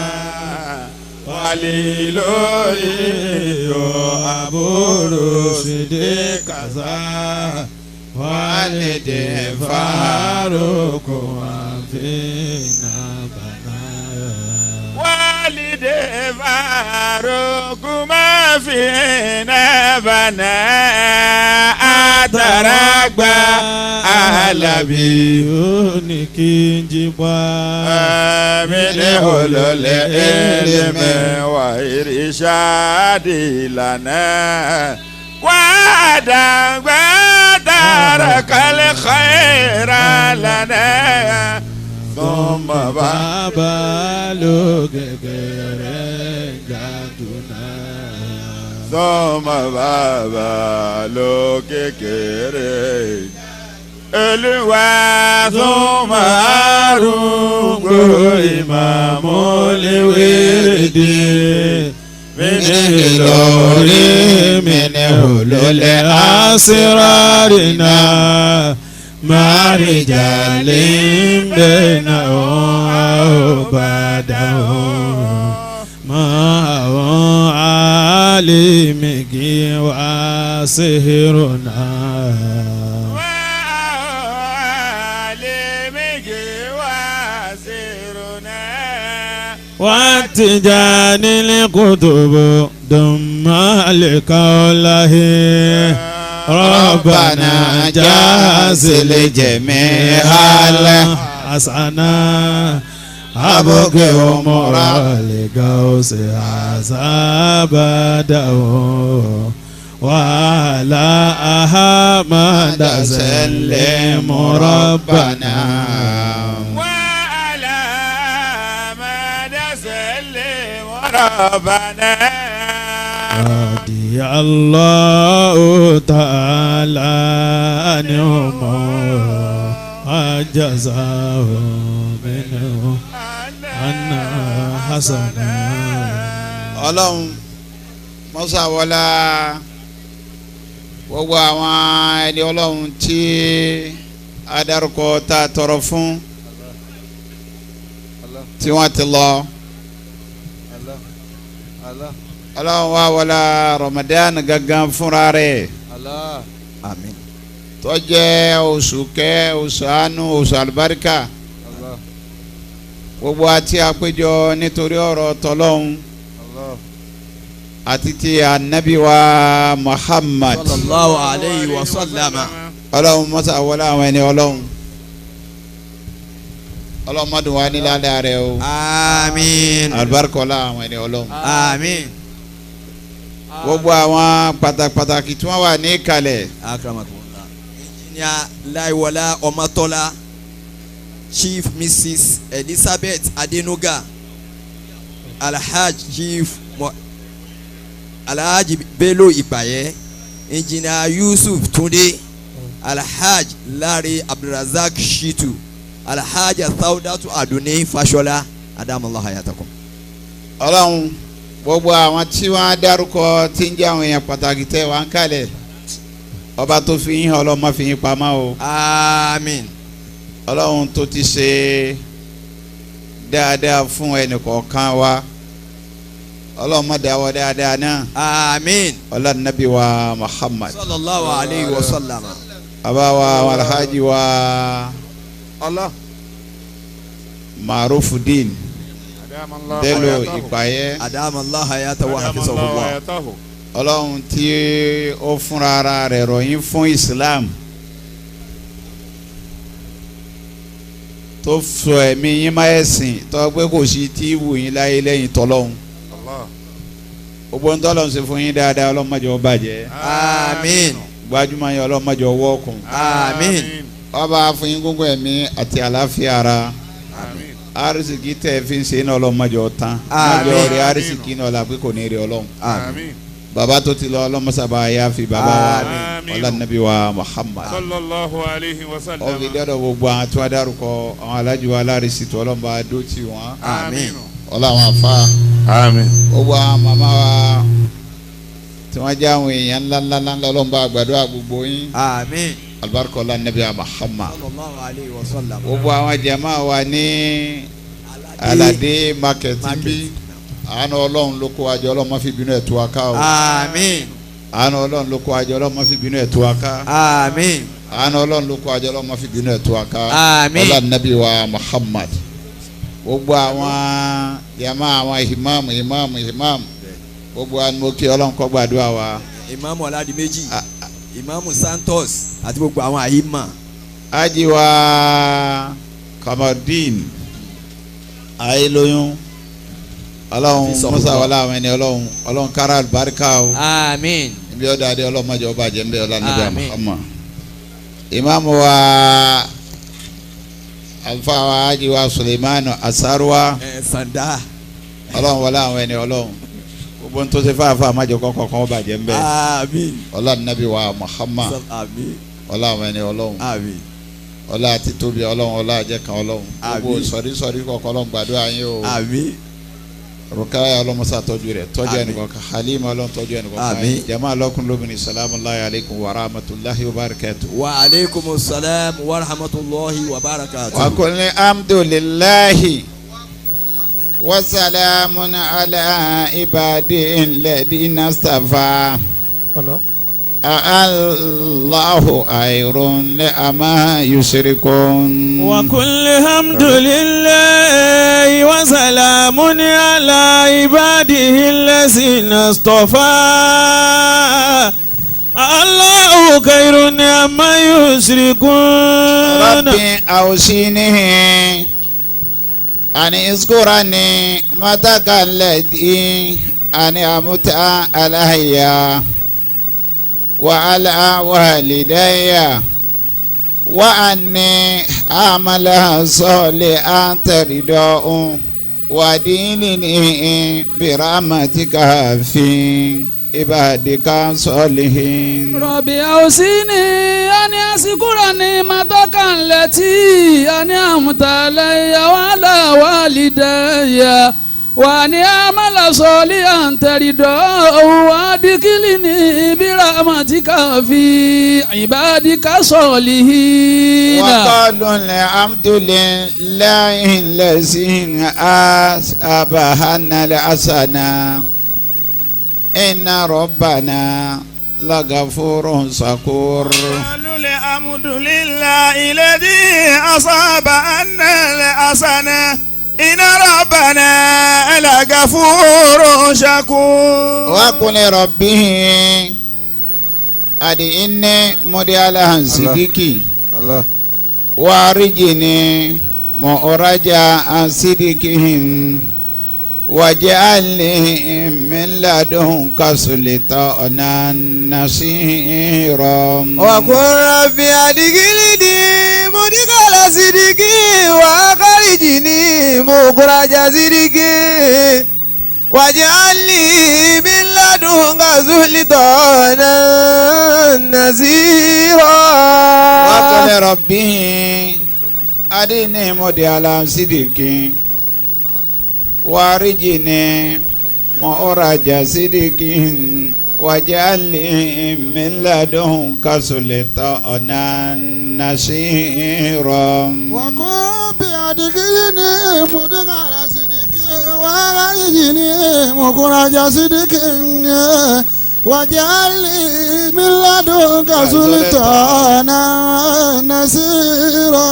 walilori yo aburu side kaza walide faruku afina banaya walide faruku mafina banaya ataragba alabi onikinjiba amine olole eleme wa irishadi lana wadagba tarakal khaira lana thumma baba logegere jaduna thumma baba logegere Olúwa thumma arúgbó ìmàmú léwédè mini lórí mini olólè asirarina marijali mbena obadawo ma alimigi wa sihiruna. واتجان القطب ضم لقوله ربنا جاز لجميع الحسنى أبقي أمور لقوس عذابده وعلى أحمد سلم ربنا ربنا رضي الله تعالى عنهم وجزاهم منه أن حسنا. Ọlọ́run mọ́sá wọlá gbogbo àwọn ẹni Ọlọ́run tí adarúkọ tá a tọrọ fún tí wọ́n ti lọ. Ọlọ́run wá wọlá Ramadan gangan fúnra rẹ̀ àmín tó jẹ́ oṣù kẹ́ oṣù àánú oṣù àlùbáríkà gbogbo àti àpéjọ nítorí ọ̀rọ̀ tọ́lọ́hún àti ti ànábì wa Muhammad sallallahu alayhi wa sallam. Ọlọ́run mọ́sá wọlá àwọn ẹni Ọlọ́run ọlọ́mọdún wa ní ládàá rẹ̀ o àmín àlùbáríkà ọlá àwọn ẹni Ọlọ́run àmín gbogbo àwọn pàtàkì tí wọ́n wà ní ìkàlẹ̀. akramakumullah engineer Láìwọlá Ọmọtọ́lá Chief Mrs Elizabeth Adenuga Alhaji Bello Ìpàyẹ́ engineer Yusuf Túndé Alhaji Lare Abdulrazak Shitu Alhaji Saudatu Aduni Fashola adamallahu hayatakum. Ọlọ́run gbogbo àwọn tí wọ́n dárúkọ tí ń jẹ́ àwọn èèyàn pàtàkì tẹ́ wọ́n ń kalẹ̀ ọba tó fi yín ọlọ́mọ fi yín pamọ́ o. àmín. Ọlọ́run tó ti ṣe dáadáa fún ẹnì kọ̀ọ̀kan wa Ọlọ́run má dáwọ́ dáadáa náà. àmín. ọlọ́run nàbí wa Muhammad. sallallahu alayhi wa sallam. bàbá wa alhaji wa Allah. Marufudin Bello Ìpàyẹ́. adamallahu hayatahu wa hafizahullah. Ọlọ́run tí ó fúnra ara rẹ̀ ròyìn fún Islam tó sọ ẹ̀mí yín má ẹ̀sìn tó pé kò sí tí wù yín láyé lẹ́yìn tọ́lọ́hún. gbogbo ń tọ́lọ́hún ṣe fún yín dáadáa Ọlọ́run má jẹ́ ó bàjẹ́. àmín. gbajúmọ̀ yín Ọlọ́run má jẹ́ ó wọ́ọ̀kùn. àmín. ọba fún yín gbogbo ẹ̀mí àti àlàáfíà ara. àmín. arísìkí tẹ̀ fi ń ṣe ní Ọlọ́run má jẹ́ ó tán. àmín. má jẹ́ ó rí arísìkí náà la pé kò ní rí Ọlọ́run. àmín. baba tó ti lọ ọlọ́mọsábà yá fi baba wa ọlànàbí wa Muhammad sallallahu alayhi wa sallam. ọ̀fi dẹ́dọ̀ gbogbo àwọn tí wọ́n dárúkọ àwọn alájú wa alárisì tó ọlọ́mọba dó tì wọ́n. àmín. ọlọ́wọ́n afa. àmín. gbogbo àwọn màmá wa tí wọ́n jẹ́ àwọn èèyàn ńláńláńlá ọlọ́mọba àgbàdo àgbogbo yín. àmín. alibarika ọlànàbí wa Muhammad. sallallahu alayhi wa sallam. gbogbo àwọn jama wa ní alade market bí àánú ọlọ́run ló kó àjọ ọlọ́run má fi bínú ẹ̀ tú wa ká o. àmín. àánú ọlọ́run ló kó àjọ ọlọ́run má fi bínú ẹ̀ tú wa ká. àmín. àánú ọlọ́run ló kó àjọ ọlọ́run má fi bínú ẹ̀ tú wa ká. àmín. ọlá nàbí wa Muhammad. gbogbo àwọn jama àwọn imam gbogbo àwọn mọ̀kí ọlọ́run kó gbàdúrà wa. imam Ọládìméjì imam Santos àti gbogbo àwọn àyímà. ajiwa Kamaldeen ayélujára ọlọ́run musa wàlá àwọn ẹni ọlọ́run kára àlùbáríkà o. àmín. ibi ọ̀dà adé ọlọ́run má jẹ́ ọba jẹ́ nbẹ ọlá níbi àmọ́. imaamu wa alfa wa aji wa suleimanu asaruwa. sanda. ọlọ́run wàlá àwọn ẹni ọlọ́run gbogbo ntọ́ ṣe fáfá má jẹ́ kọ́kọ́ kan ọba jẹ́ nbẹ. àmín. ọlá níbi wa Muhammad. àmín. ọlá àwọn ẹni ọlọ́run. àmín. ọlá àti tóbi ọlọ́run ọlá àjẹkàn ọlọ́run. gbogbo sọ̀rí kọ̀ọ̀kan ọlọ́run gbàdúrà yín o. àmín. rukaya ọlọmọsa tọ́jú rẹ̀ tọ́jú ẹnìkan kan halima ọlọmọ tọ́jú ẹnìkan kan àmín. jama alọkun lóbìnrin salamu alaykum wa rahmatulahi wa barakatu. wa aleykum salam wa rahmatulahi wa barakatu. wa kulli alhamdulillahi wa salamun ala ibadi ladina stafa. Allahu ayrun li ama yushrikun. Wa kulli hamdulillahi wa salamun ala ibadihi allazina istafa. Allahu khayrun amma yushrikun. Rabbi awsinihi an izkurani mataka allati an amuta alayya وعلى والدي وأني أعمل صالحا ترضاه ودينني برحمتك في عبادك الصالحين. ربي أوصني أن أذكرني نعمتك التي أنعمت علي وعلى والدي وأن أعمل صالحا ترضاه وأدخلني برحمتك في عبادك الصالحين. وقالوا الحمد لله الذي أصابنا الحسنى إن ربنا لغفور شكور. قالوا الحمد لله الذي أصابنا الحسنى إن ربنا لغفور شكور. وقل ربي أدعني مديالا صديقي وارجني مؤرجا صديقهم واجعل لي من لدنك سلطانا نصيرا. وقل ربي أدخلني مدخل صدق وأخرجني مخرج صدق واجعل لي من لدنك سلطانا نصيرا. وقل ربي أرني مدخل صدق وارجني مخرج صدق واجعل لي من لدنك سلطانا نصيرا. وقل بأدخلني مدخل صدق وأخرجني مخرج صدق واجعل لي من لدنك سلطانا نصيرا.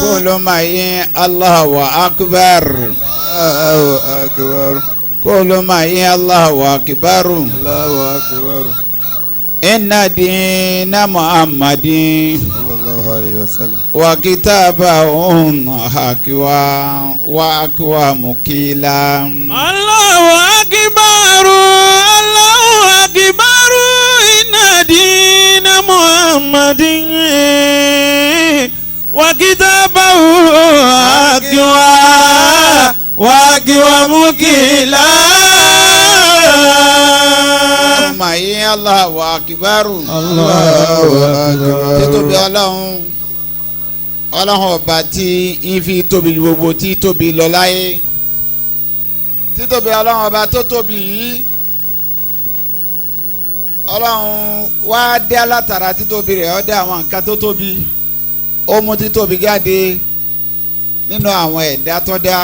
قولوا معي الله أكبر. الله أكبر. قولوا معي الله أكبر. الله أكبر. إن دين محمد صلى الله عليه وسلم وكتابه حكوا وأكوا مكيلا. الله أكبر الله أكبر إن دين محمد وكتابه حكوا وأكوا مكيلا. Allahu akibaru. Allahu akbar. títóbi ọlọ́run ọlọ́run ọba tí ń fi tóbi gbogbo tí tóbi lọ láyé títóbi ọlọ́run ọba tó tóbi yìí ọlọ́run wá dé alátara títóbi rẹ̀ ó dé àwọn nǹkan tó tóbi ó mú títóbi jáde nínú àwọn ẹ̀dá tó dá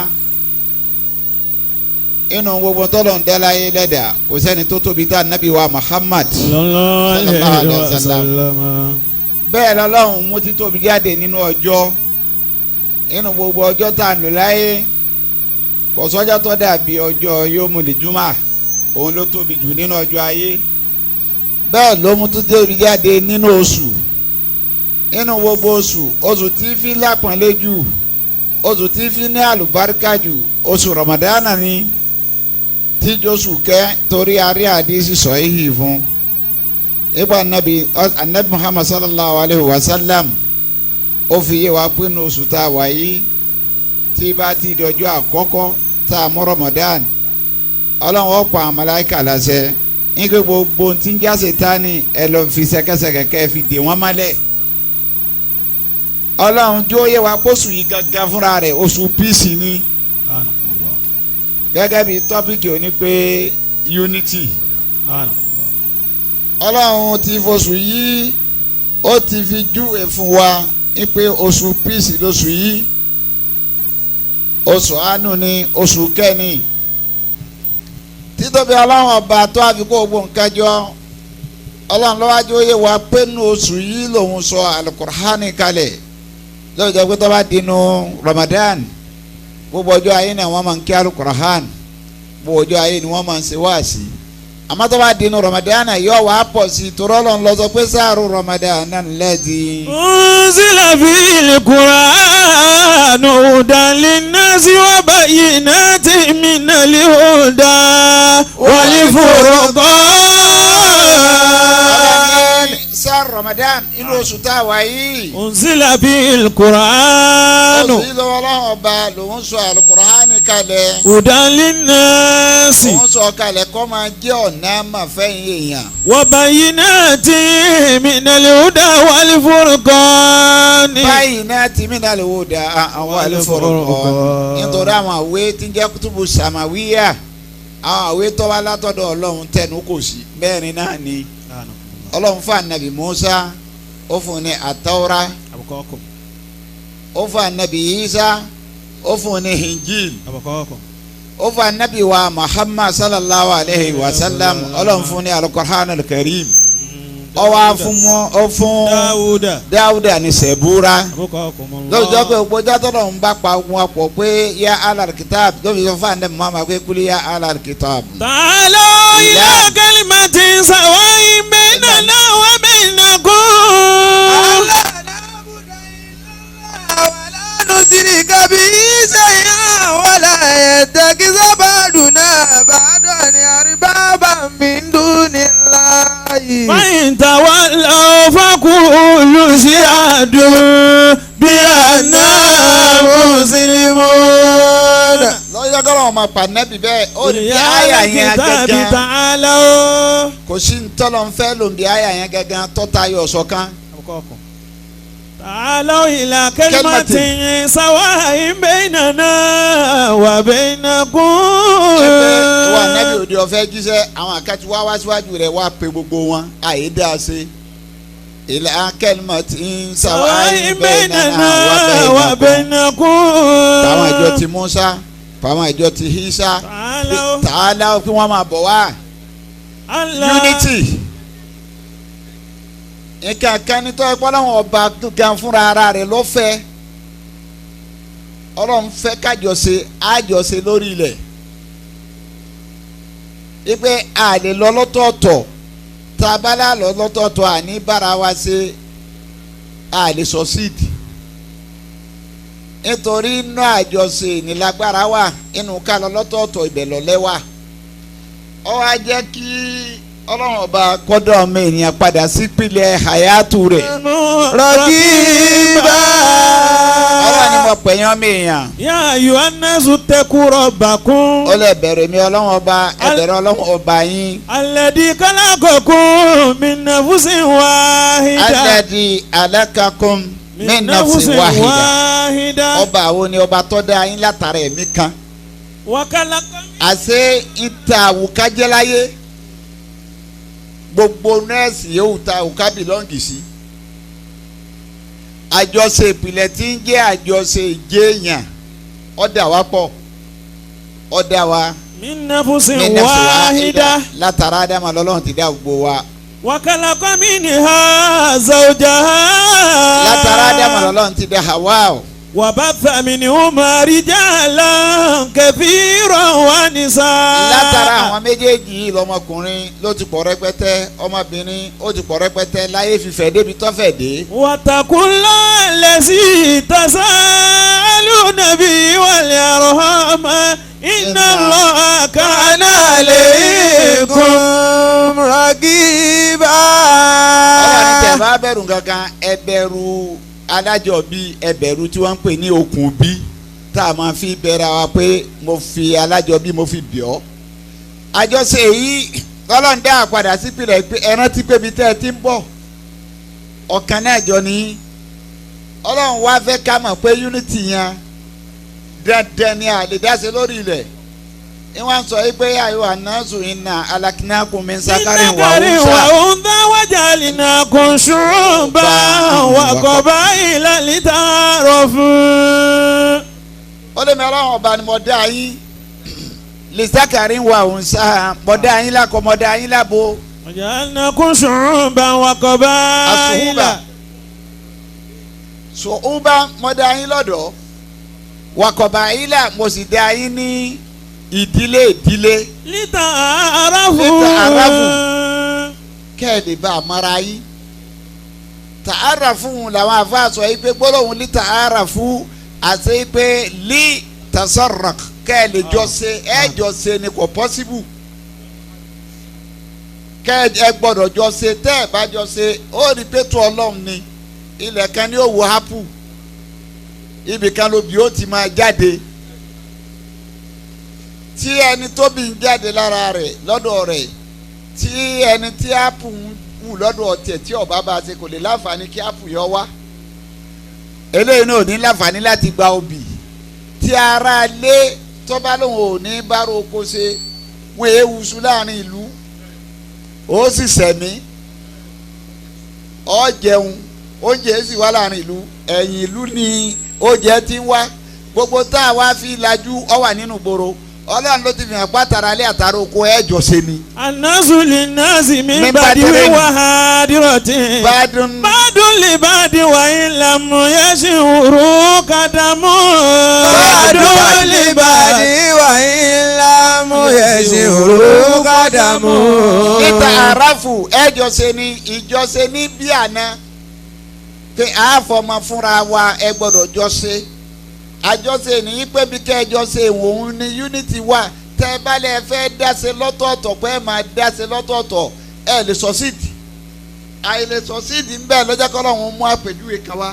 inú gbogbo tọ́lọ̀ ń dá láyé lẹ́dà kò sẹ́ni tó tóbi tá Nábì wa Muhammad sallallahu alaihi wasallam bẹ́ẹ̀ lọ́lọ́run mú títóbi jáde nínú ọjọ́ inú gbogbo ọjọ́ tá a lò láyé kò sọ́jọ́ tó dàbí ọjọ́ yomul juma òun ló tóbi jù nínú ọjọ́ ayé bẹ́ẹ̀ ló mú títóbi jáde nínú oṣù inú gbogbo oṣù tí fi lápọ̀nlé jù oṣù tí fi ní àlùbáríkà jù oṣù Ramadana ni tí Jósù kẹ́ torí arí àdísì sọ èyí fún ibà anabi Muhammad sallallahu alayhi wa sallam ó fi yé wa pé ní oṣù tá a wà yìí tí bá ti di ọjọ́ àkọ́kọ́ tá a mú Ramadan ọlọ́run ó pa màláíkà láṣẹ nígbà gbogbo tí ń já Sátánì ẹ lọ fi ṣẹ̀kẹ̀ṣẹ̀kẹ̀ kẹ́ fi dè wọ́n mọ́lẹ̀ ọlọ́run tí ó yé wa pósù yìí gangan fúnra rẹ̀ oṣù píìsì ni gẹ́gẹ́ bí tọ́pìkì òní pé unity ọlọ́run ti fọṣù yìí ó ti fi júwe fún wa pé oṣù píìsì lóṣù yìí oṣù àánú ni oṣù kẹ́ni títóbi ọlọ́run ọba tó àfikún gbogbo nǹkan jọ ọlọ́run lọ́wájú ó yé wa pé nínú oṣù yìí lòun sọ alukur'ani kalẹ̀ lọ́wọ́ jẹ́ pé tó bá dínú Ramadan gbogbo ọjọ́ ayé ni wọ́n máa ń kí alukur'an gbogbo ọjọ́ ayé ni wọ́n máa ń ṣe wáàsí àmọ́ tó bá dínú Ramadan yóò wá pọ̀ sí i torọ́ lọ́n lọ sọ pé sáàrù Ramadan lẹ́dí. unzila fil Qur'an hudan linnasi wa bayyinatin minal huda wal furqan. sáàrù Ramadan inú oṣù tá a wà yìí. unzila fil Qur'an. oṣù yìí lọ́wọ́ lọ́wọ́ ọba lòun sọ alukur'an kalẹ̀. hudan linnasi. òun sọ kalẹ̀ kọ́ máa jẹ́ ọ̀nà àmàfẹ́yìn èèyàn. wa bayyinatin minal huda wal furqan. bayyinatin minal huda wal furqan. nítorí àwọn àwé tí ń jẹ́ kutubu samawiya àwọn àwé tó wá látọ̀dọ̀ ọlọ́run tẹnu kò sí mẹ́rin náà ni ọlọ́run fún anabi Musa ó fún ní àtọ́ra ó fún anabi Isa ó fún ní Injil ó fún anabi wa Muhammad sallallahu alayhi wa sallam ọlọ́run fún ní alukur'an alkarim ó wá fún Dáúdà ní sẹ̀búra lọ́jọ́ pé gbọ́dọ̀ tọ́lọ̀ ń bá pa wọn pọ̀ pé ya alal kitab lóbi sọ fún anabi Muhammad pé kúlí ya alal kitab. ta'ala ila kalimatin sawa'in baynana wa bainakum. نشرك به شيئا ولا يتخذ بعضنا بعضا أربابا من دون الله فإن تولوا فقولوا اشهدوا بأننا مسلمون. lọ́jọ́ kọ́lọ́ ọmọ pàdánù bẹ́ẹ̀ ó ní àyà yẹn gẹ́gẹ́ kò sí ntọ́lọ́ ń fẹ́ lòun bí àyà yẹn gẹ́gẹ́ tọ́ta yọ̀ sọ́kàn. تعالوا إلى كلمة سواء بيننا وبينكم. wà nẹ́bí òde ọ̀fẹ́ jíṣẹ́ àwọn àkàtì wá síwájú rẹ̀ wá pe gbogbo wọn àyèdá ṣe. إلى كلمة سواء بيننا وبينكم. táwọn ìjọ ti Musa táwọn ìjọ ti Isa tààlà kí wọ́n máa bọ̀ wá. unity. nǹkan kan ní tọ́ ẹ pọ́nlọ́wọ́n ọba kan fúnra ara rẹ̀ lọ́fẹ̀ẹ́ ọlọ́run fẹ́ kájọṣe àjọṣe lórí ilẹ̀ ipe àlè lọ lọ́tọ̀ọ̀tọ̀ tabala lọ lọ́tọ̀ọ̀tọ̀ àní bára wa ṣe àlè sọ́sídì nítorí inú àjọṣe ìnilágbára wà inú ká lọ lọ́tọ̀ọ̀tọ̀ ibẹ̀ lọ́lẹ́ wà ó wá jẹ́ kí ọlọ́run ọba kọ́dọ̀ ọmọ ènìyàn padà sí ìpìlẹ̀ hayatu rẹ̀. rọ̀gìbà. ọlọ́run ni mo pè yán ọmọ èèyàn. yá ayọ̀ anásù tẹ́kù rọ̀bà kún. ó lè bẹ̀rẹ̀ mi ọlọ́run ọba ẹ̀bẹ̀rẹ̀ ọlọ́run ọba yín. alẹ́dí kálákọ̀kún mi nàfúsì wáhídà. alẹ́dí alákàkún mi nàfúsì wáhídà. ọba àwọn ni ọba tó dá yín látara ẹ̀mí kan. wákàlákọ́. àṣé ìta àwùkájẹ́ láyé gbogbo nẹ́ẹ̀sì yóò ta òkà bìlọ́ǹgì sí. àjọṣe ìpìlẹ̀ tí ń jẹ́ àjọṣe ìjéèyàn ọ̀dà wa pọ̀ ọ̀dà wa. min nafsin wahida. látara ádámà lọ́lọ́run ti dá gbogbo wa. wa khalaqa minha zawjaha. látara ádámà lọ́lọ́run ti dá Hawa o. wa batha minhuma rijalan kathiran wa nisaa. látara àwọn méjèèjì yìí lọmọkùnrin ló ti pọ̀ rẹpẹtẹ ọmọbìnrin ó ti pọ̀ rẹpẹtẹ láyé fífẹ́ débi tọ́fẹ̀ dé. wattaqullaha allazi tasaaluna bihi wal arhama inna Allaha kana alaykum raqiba. ọ̀rọ̀ ni tẹ̀ bá bẹ̀rù gangan ẹ bẹ̀rù adájọ́ bíi ẹbẹ̀rù tí wọ́n ń pè ní okùn bí tá a máa fi bẹ̀rẹ̀ wa pé mo fi alájọ bí mo fi bì ọ́. àjọṣe yìí Ọlọ́run dá àpadà sí pìlẹ̀ pé ẹ rántí pé mi tẹ́ ẹ ti ń bọ̀ ọ̀kan náà jọ ní Ọlọ́run wá fẹ́ ká mọ̀ pé unity yẹn dandan ni a lè dáṣe lórí ilẹ̀ ìwọ̀n sọ yìí pé ayọ̀ ànáṣù iná alákínákùn mi sákàrin wà ó ń dá wájà lìnà kún ṣùgbọ́n wà kọ́ báyìí lálítà rọ̀ fún. ó lè mi Ọlọ́run ọba ni mo dá yín lè sákàrin wà ó ń sá mo dá yín lákọ̀ mo dá yín lábo. wájà lìnà kún ṣùgbọ́n wà kọ́ báyìí là. sùúbà mo dá yín lọ́dọ̀ wà kọ́ báyìí là mo sì dá yín ní ìdílé lítà arafu kẹ́ẹ̀dì bá a mara yín tà arafu làwọn afáàsọ yìí pé gbólóhùn lítà arafu àti pé lí tasarrak kẹ́ẹ̀lì jọ ṣe ẹ jọ ṣe ni kò pọ́síbù kẹ́ẹ̀dì ẹ gbọ́dọ̀ jọ ṣe tẹ́ ẹ bá jọ ṣe ó rí pé tó Ọlọ́run ni ilẹ̀ kan ní òwò hapu ibì kan lóbi ó ti máa jáde tí ẹni tó bí ń jáde lára rẹ̀ lọ́dọ̀ rẹ̀ tí ẹni tí ápù ń wù lọ́dọ̀ tiẹ̀ tí ọba bá ṣe kò lè láǹfààní kí ápù yọ wá eléyìí náà ò ní láǹfààní láti gba obì tí ara lé tó bá lóun ò ní bárò oko ṣe wọn èéwu sùn láàrin ìlú ó sì sẹ̀mí ó jẹun oúnjẹ sì wá láàrin ìlú ẹ̀yìn ìlú ni oúnjẹ ti ń wá gbogbo tá a wá fi lajú ọ wà nínú gbòòrò Ọlọ́run ló ti fi hàn pátara alẹ́ àtàrà oko ẹ̀jọ̀ ṣe ni. anasuli nasi mi badi wiwa hadiroti. badun li badi wa ilamu yasi wuru kadamu. badun li badi wa ilamu yasi wuru kadamu. níta àràfù ẹ̀jọ̀ ṣe ni ìjọ ṣe ní bí àná pé àáfọ̀mọ́ fúnra wa ẹ gbọ́dọ̀ jọ ṣe. àjọṣe ní pé bí kẹjọṣe òun ni unity wà tẹ balẹ̀ fẹ́ dáṣe lọ́tọ̀ọ̀tọ̀ pé ẹ máa dáṣe lọ́tọ̀ọ̀tọ̀ ẹ lè sọ́sídì àìlè sọ́sídì ń bẹ̀ lọ́jọ́ kọ́ lọ́hún mú àpèjúwe kan wá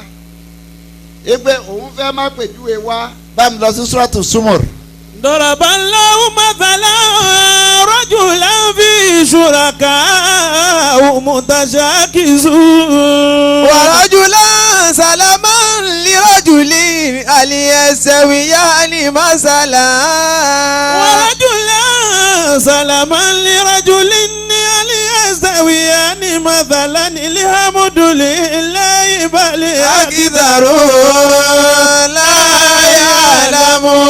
ẹgbẹ́ òun fẹ́ má pèjúwe wá bá mi lọ sí Suratu Zumar. daraballahu mathalan rajulan fi shuraka mutashakisun. wa rajulan salaman li rajulin hal yastawiyani masalan. wa rajulan salaman li rajulin hal yastawiyani mathalan alhamdulillahi bal aktharun la ya'lamun.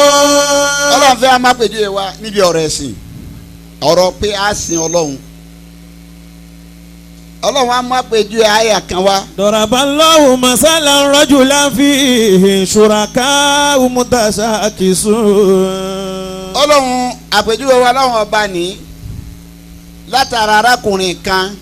Ọlọ́run fẹ́ máa pèjúwe wa níbi ọ̀rọ̀ ẹ̀sìn ọ̀rọ̀ pé a sin Ọlọ́run á máa pèjúwe àyà kan wá. daraballahu masalan rajulan fihi shuraka mutashakisun. Ọlọ́run àpèjúwe wa lọ́wọ́ ọba ní látara arákùnrin kan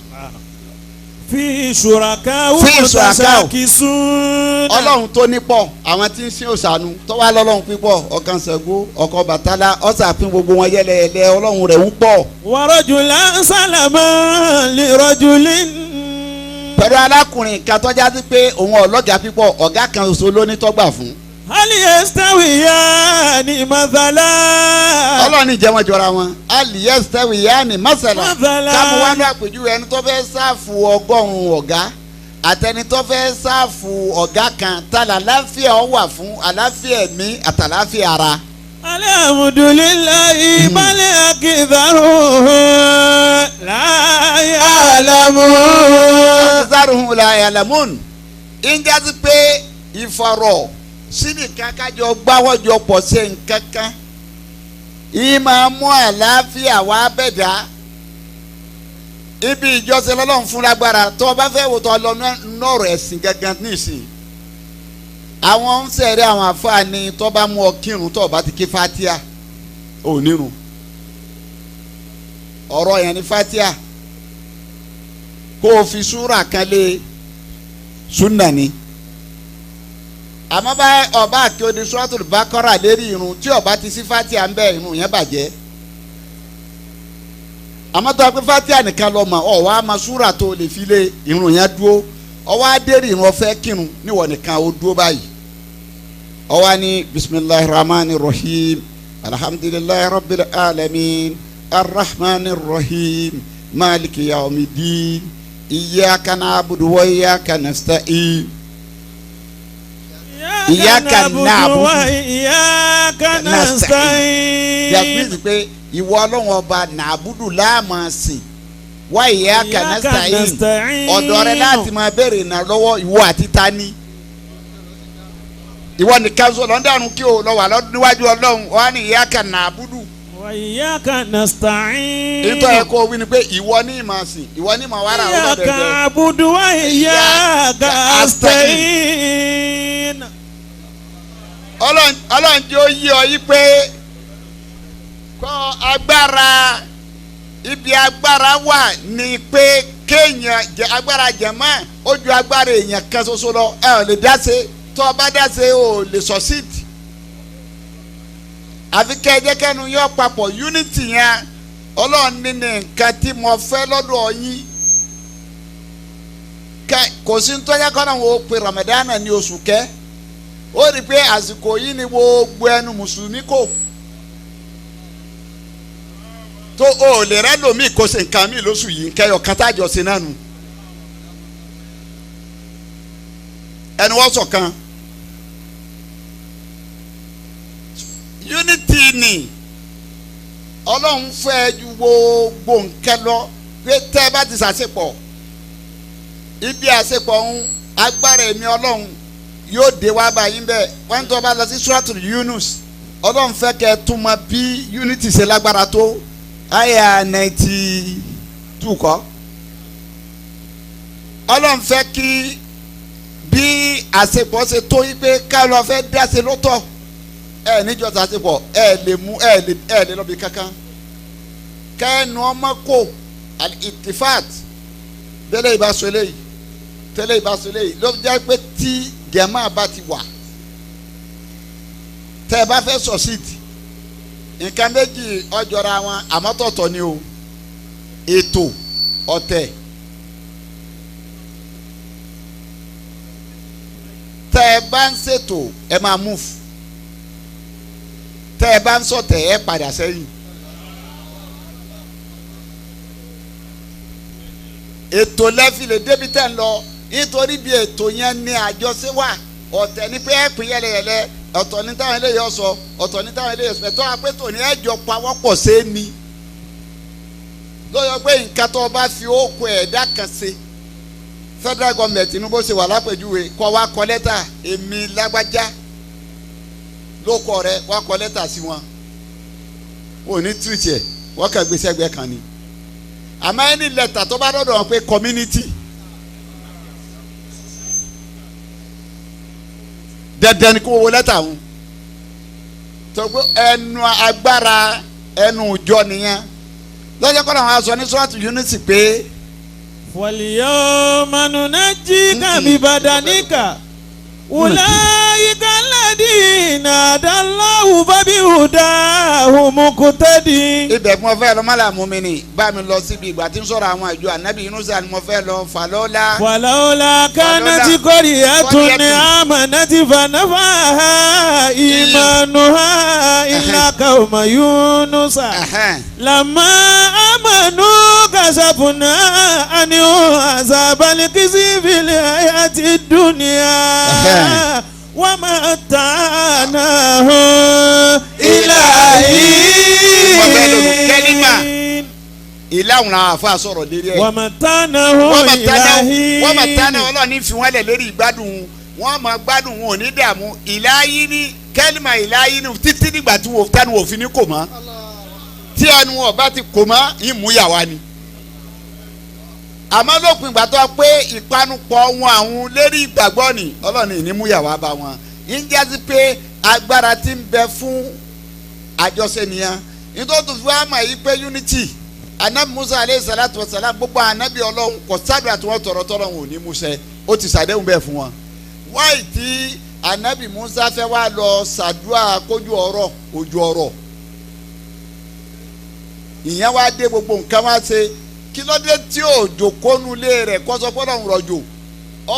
fi ṣùràká Fi ṣùràká o. mutasakisun. ọlọ́run tó nípọ̀ àwọn tí ń sin òṣàánú tó wá lọ́lọ́run pípọ̀ ọ̀kan Ṣàngó ọ̀kan Ọbàtálá ọ̀sàfin gbogbo wọn yẹlẹyẹlẹ ọlọ́run rẹ̀ ń pọ̀. wa rajulan salaman li rajulin. pẹ̀lú alákùnrin kan tọ́já sí pé òun ọlọ́gàá pípọ̀ ọ̀gá kan ṣoṣo ló ní tọ́gbà fún. hal yastawiyani mathala. ọlọ́run ní ìjẹ́wọ́n jọra wọn. aliyestawiyani masala. Masala. kámo wá ní àpèjúwe ẹni tó fẹ́ sáàfù ọgọ́rùn-ún ọ̀gá àtẹni tó fẹ́ sáàfù ọ̀gá kan tàlà àláfíà ọ wà fún àláfíà ẹ̀mí àtàláfíà ara. alhamdulillahi bal aktharuhum la ya'lamun. aktharuhum la ya'lamun. ìjà sí pé ìfọ̀rọ̀ síbi kankanjọ gbáwọ́jọ pọ̀ sí nkankan ìmọ̀ mú àlàáfíà wá bẹ̀dá ibi ìjọsìn lọ́lọ́run fún lágbára tó o bá fẹ́ wò tó o lọ nọ̀rọ̀ ẹ̀sìn gangan nísìn àwọn ń sẹ̀rí àwọn àfáàní tó bá mú ọ kírun tó o bá ti ké fatia ò nírun ọ̀rọ̀ yẹn ní fatia kó o fi súrà kan lé súnà ni àmọ́ bá ọba àkíyèdè Suratul Baqara lérí irun tí ọba ti sí fatia ń bẹ irun yẹn bàjẹ́ àmọ́ tó a pé fatia nìkan lọ mọ̀ ọ̀ wá ma súra tó lè fi lé irun yẹn dúró ọwọ́ adérí irun ọ̀fẹ́ kírun níwọ̀n nìkan ó dúró báyìí ọwọ́ ni bisimilahi rahman rahim alhamdulilayi rabbil alamin arrahman rahim maliki yawmidin iyyaka na'budu wa iyyaka nasta'in. Iyyaka na'budu wa iyyaka nasta'in. yàtúwìsì pé ìwọ ọlọ́run ọba nàbùdù láàmú sìn wá iyyaka nasta'in ọ̀dọ̀ rẹ láti máa béèrè ìrànlọ́wọ́ ìwọ àti tani ìwọ nìkan sọ lọ́ndàrún kí o lọ wà níwájú ọlọ́run wà ní iyyaka na'budu. wa iyyaka nasta'in. nítorí ẹ kó wí ni pé ìwọ ní ìmọ̀ sìn ìwọ ní ìmọ̀ wàrà ọlọ́dẹ iyyaka na'budu wa iyyaka nasta'in. ọlọ́run jẹ́ ó yí ọ yí pé kọ́ agbára ibi agbára wà ní pé kéèyàn agbára jẹ̀mọ́ ó ju agbára èèyàn kan ṣoṣo lọ ẹ ò lè dá ṣe tó o bá dá ṣe ò lè succeed àfi kẹ́ẹ̀jẹ́ kẹ́nu yọ papọ̀ unity yẹn ọlọ́run ní nǹkan tí mo fẹ́ lọ́dọ̀ yín kò sí nítorí kọ́nà wo pe Ramadan ní oṣù kẹ́ ó rí i pé àsìkò yìí ni gbogbo ẹnu mùsùlùmí kò tó o lè rẹ́ lómi kó ṣe nǹkan mi lóṣù yìí kẹyọ kátàjọ sí náà nù ẹni wọ́n ṣọ̀kan unity ni ọlọ́run fẹ́ ju gbogbo nǹkan lọ pé tẹ́ ẹ bá ti ṣàṣepọ̀ ibi àṣepọ̀ ń agbára ẹ̀mí ọlọ́run yóò dé wá báyìí bẹ́ẹ̀ wọ́n tó bá lọ sí Suratul Yunus ọlọ́run fẹ́ kẹ́ ẹ tún mọ bí unity ṣe lágbára tó àyà 92 kọ́ ọlọ́run fẹ́ kí bí àṣepọ̀ ṣe tó yí pé ká lọ fẹ́ dáṣe lótọ́ ẹ níjọ́ ṣàṣepọ̀ ẹ lè mú ẹ lè lọ́bi kankan kẹ́ẹ̀nù ọmọ kò al-ittifaq tẹ́lẹ̀ ìbáṣọ eléyìí tẹ́lẹ̀ ìbáṣọ eléyìí ló jẹ́ pé tí jẹ̀mọ́ bá ti wà tẹ́ ẹ bá fẹ́ sọ̀síìtì nǹkan méjì ọjọ́ra wọn àmọ́tọ̀ọ̀tọ̀ ni o ètò ọ̀tẹ̀ tẹ́ ẹ bá ń ṣètò ẹ máa move tẹ́ ẹ bá ń sọ̀tẹ̀ ẹ padà sẹ́yìn ètò lẹ́fìlẹ̀ débi tẹ́ ń lọ nítorí bí ètò yẹn ní àjọṣe wà ọ̀tẹ̀ ní pé ẹ pín yẹlẹyẹlẹ ọ̀tọ̀ ní táwọn eléyìí ọ̀sọ̀ ọ̀tọ̀ ní táwọn eléyìí ọ̀sọ̀ ẹ̀tọ́ apẹ́tò ní ẹ̀jọ̀ pawọ́pọ̀ ṣe é ní lọ́yọ̀ pé nǹkan tó bá fi ókò ẹ̀dá kan ṣe federal government inú bó ṣe wà lápèjúwe kọ́ wa kọ lẹ́tà èmi lágbájá ló kọ rẹ wá kọ lẹ́tà sí wọn ò ní túwìtì ẹ̀ wọ́n kàn gbé sẹ́gbẹ́ kan ni àmọ́ ẹni lẹ́tà tó bá dọ̀dọ̀ wọn pé community dandan ni kó wo lẹ́tà wọn tó gbé ẹnu agbára ẹnu ìjọ nìyẹn lọ́jọ́ kọ́ làwọn aṣọ ní Suratul Yunus pé واليوم ننجيك ببدنك أولئك الذين هدى الله فبهداه مقتدي. ibẹ̀ mo fẹ́ lọ mọ́lá mú mi ni bá mi lọ síbi ìgbà tí ń sọ̀rọ̀ àwọn ìjọ ànábì Yunusa ni mo fẹ́ lọ fàlọ́lá. فلولا كانت قرية آمنت فنفعها إيمانها إلا قوم يونس لما آمنوا كشفنا عنهم عذاب الخزي في الحياة الدنيا ومتعناه إلى حين. ìlànà àwọn afa sọ̀rọ̀ lérí ẹ̀. ومتعناه إلى حين. wọ́n máa tánà ọlọ́ọ̀ni fi wọ́n lẹ̀ lérí ìgbádùn wọn máa gbádùn wọn ò ní dààmú ìláyé ní kẹ́lìmà ìláyé ní títí nígbà tí wọ́n tánu òfin ní kò mọ́ tí ẹnu wọn bá ti kò mọ́ ìmúyàwá ni. àmọ́ lópin ìgbà tó pé ìpanupọ̀ wọn àwọn lérí ìgbàgbọ́ ni ọlọ́ọ̀ni ìnímúyàwá bá wọn ń jásí pé agbára ti ń bẹ fún àjọṣe nìyẹn nítorí tó fi wá mọ̀ yí pé unity anabi Musa aleyhi salatu wa salam gbogbo anabi Ọlọ́run kò sábẹ àti wọn tọrọ tọrọ wọn ò ní musẹ ó ti sàdéhùn bẹ́ẹ̀ fún wọn. wáyé tí anabi Musa fẹ́ wá lọ sàdúrà kójú ọ̀rọ̀ ojú ọ̀rọ̀ ìyẹn wá dé gbogbo nǹkan wá ṣe kí ló dé tí òjò kónúlé rẹ̀ kọ́sọ́ gbọ́dọ̀ ń rọ̀jò ó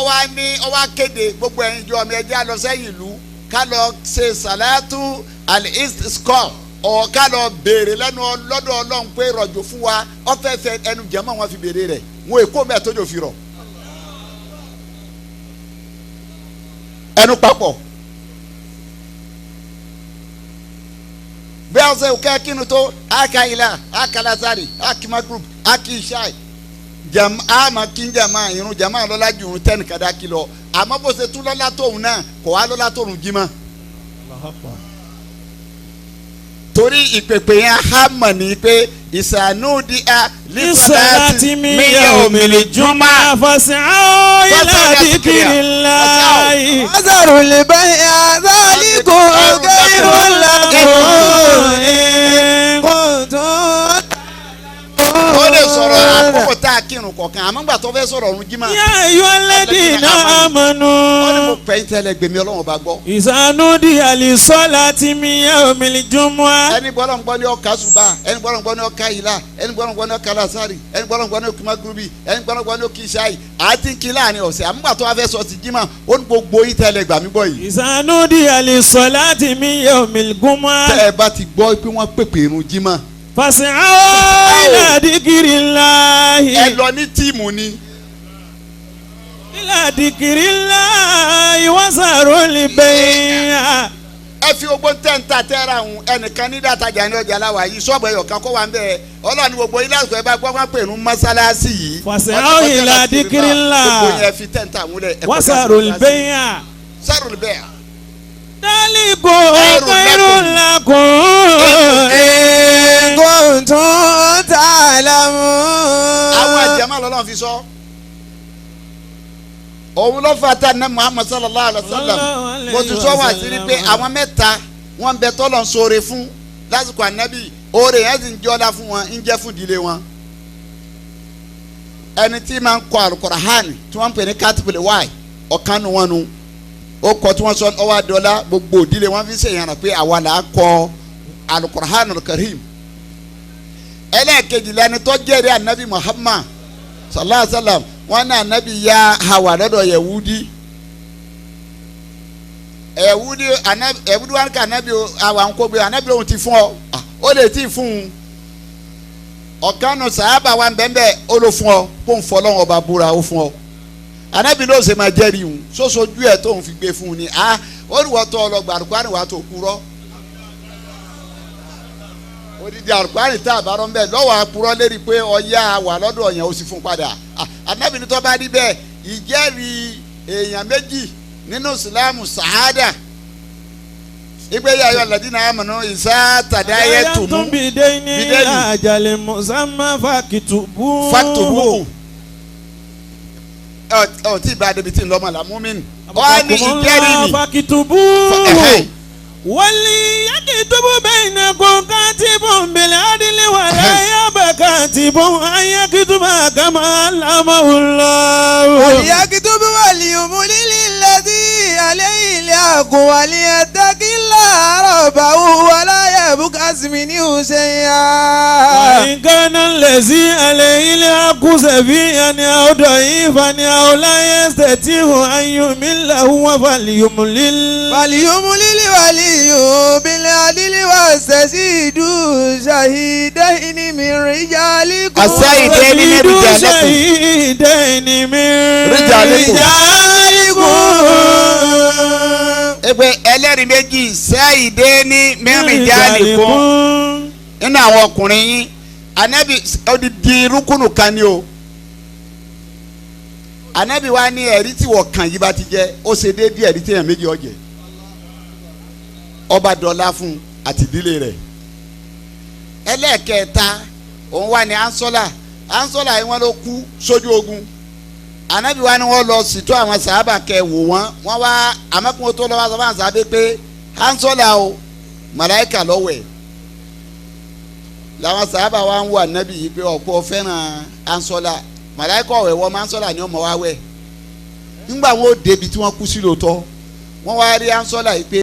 wá kéde gbogbo ẹ̀yin jọ ọmọ ẹ̀jẹ̀ lọ sẹ́yìn ìlú ká lọ ṣe sàlátù al-istisqa ọ̀ ká lọ béèrè lẹ́nu lọ́dọ̀ Ọlọ́run pé rọ̀jò fún wa ọ̀fẹ́fẹ́ ẹnu jẹ́mọ́ wọn fi béèrè rẹ̀ wọn èkó mẹ́ẹ̀ tójò fi rọ̀ ẹnu papọ̀ bí a ṣe kẹ́ kínú tó aka ilà aka lazari akima group aki ishai jama ama kí jama irun jama lọ́la ju irun tẹ́nì kadà kìlọ̀ àmọ́ bó ṣe tún lọ́la tóun náà kò wá lọ́la tóun jimá. torí ìpèpè yẹn ha mọ̀ ní pé ìsànúdi a lisalati min yawmil jumu'ah fas'au ila dhikrillahi azarul bay'a dhalikum khayrun lakum in kuntum. ó lè sọ̀rọ̀ àkókò tá a kírun kọ̀ọ̀kan àmọ́ gbà tó fẹ́ sọ̀rọ̀ ọ̀run jimá. ya ayyuhalladhina amanu. wọ́n ní mo pẹ́ ń tẹ́lẹ̀ gbèmí Ọlọ́run bá gbọ́. ìsànúdi lisalati min yawmil jumu'ah. ẹni gbọ́dọ̀ ń gbọ́ ní ọkà ṣùgbà ẹni gbọ́dọ̀ ń gbọ́ ní ọkà ìlà ẹni gbọ́dọ̀ ń gbọ́ ní ọkà lásàrì ẹni gbọ́dọ̀ ń gbọ́ ní ọkà gurubi ẹni gbọ́dọ̀ ń gbọ́ ní ọkà ìṣáì àti kí láàrin ọ̀sẹ̀ àmọ́ gbà tó wá fẹ́ sọ ti jimá ó ní gbogbo yìí tẹ́lẹ̀ gbà mí gbọ́ yìí. ìsànúdi lisalati min yawmil jumu'ah. tẹ́ ẹ bá ti gbọ́ pé wọ́n pèpè irun jimá fas'au ila dhikrillahi. ẹ lọ ní tíìmù ni. ila dhikrillahi wa zarul bay'a. ẹ fi gbogbo tẹ́ǹtà tẹ́ra hùn ẹnìkan ní dàtajà ní ọjà aláwa yìí sọ́ọ̀bù ẹ̀yọ̀ kan kó wà ń bẹ̀ Ọlọ́run gbogbo ilé àgbẹ̀ bá gbọ́ wọn pè ní mọ́sálásí yìí. fas'au ila dhikrillahi. gbogbo yẹn fi tẹ́ǹtà múlẹ̀. wa zarul bay'a. zarul bay'a. dalikum khayrun lakum in kuntum ta'lamun. àwọn àjẹmọ́ lọ́lọ́run fi sọ. òun ló fà tá ní Muhammad sallallahu alayhi wa sallam mo tún sọ wá sí ni pé àwọn mẹ́ta wọ́n bẹ tọ́lọ̀ ń ṣoore fún lásìkò ànábì oore yẹn sì ń jọ́lá fún wọn ń jẹ́ fún ìdílé wọn. ẹni tí máa ń kọ Al-Qur'an tí wọ́n ń pè ní katibul wáì ọ̀kan nu wọn nu ó kọ tí wọ́n sọ ọwọ́ adọ́lá gbogbo ìdílé wọn fi ṣe ìyànà pé àwa là á kọ Al-Qur'an al-Karim. ẹlẹ́ẹ̀kejì lẹni tó jẹ́rìí ànábì Muhammad sallallahu alayhi wa sallam wọn ní ànábì ya hawa lọ́dọ̀ Yẹwudi wọn kà ànábì àwọn nkóbi ànábì òun ti fún ọ ó lè ti fún un ọ̀kanu sàábà wa bẹ́ẹ̀ ó ló fún ọ kó ń fọlọ́wọn ọba búra ó fún ọ ànábì ló ṣe máa jẹ́rìí òun sósojú ẹ̀ tó ń fi gbé fún un ni ó ní wọ́n tọ́ ọ lọ gbàdúgbò àníwá tó kúrọ́ odidi àrùkárì tá a bá rán bẹ́ẹ̀ lọ́wọ́ àpúrọ́ lérí pé ọ̀ya wà lọ́dọ̀ yẹn ó sì fún padà ànábì ní tó bá rí bẹ́ẹ̀ ìjẹ́rìí èèyàn méjì nínú ìsìlámù sàádà ìgbé yàyọ ladina amanu ìsá tàdáyé tùmú bìdẹ́ni àjàlè musamman fàkìtùbù. ọ̀ tí ìbá débi tí ń lọ́mọ làmúmin wọ́n ní ìjẹ́rìí ni fàkìtùbù. وليكتب بينكم كاتب بالعدل ولا يأبى كاتب أن يكتب كما علمه الله وليكتب وليملل الذي عليه الحق وليتق الله ربه ولا يبخس منه شيئا وإن كان الذي عليه الحق سفيها أو ضعيفا أو لا يستطيع أن يمل هو فليملل ولي بالعدل واستشهدوا شهيدين من رجالكم شهيدين من رجالكم ẹgbẹ́ ẹlẹ́rìí méjì ṣáìdẹ́ni mẹ́rin jáde kún nínú àwọn ọkùnrin yín anabi odidi rúkúnù kan ni o anabi wa ní ẹ̀rí tí wọ́n kàn yí bá ti jẹ́ ó ṣe déédéé ẹ̀rí tí èèyàn méjì ọ̀jẹ̀ ọba dọ̀la fún àti ìdílé rẹ̀ ẹlẹ́ẹ̀kẹta òun wà ní ansọ́là yìí wọ́n ló kú sójú ogun anabi wa ni wọ́n lọ sìtú àwọn sàábà kẹ wò wọ́n wá amákùnrin tó lọ́wọ́ sọ́wọ́n sàábà pé ansọ́là o màláìkà lọ́wẹ̀ làwọn sàábà wa ń wò anabi yìí pé ọ̀pọ̀ fẹ́ràn ansọ́là màláìkà ọ̀wẹ̀ wọ́n ansọ́là ni ọmọ wa wẹ̀ nígbà wọn ò débi tí wọ́n kú sí lóòótọ́ wọ́n wá rí ansọ́là yìí pé.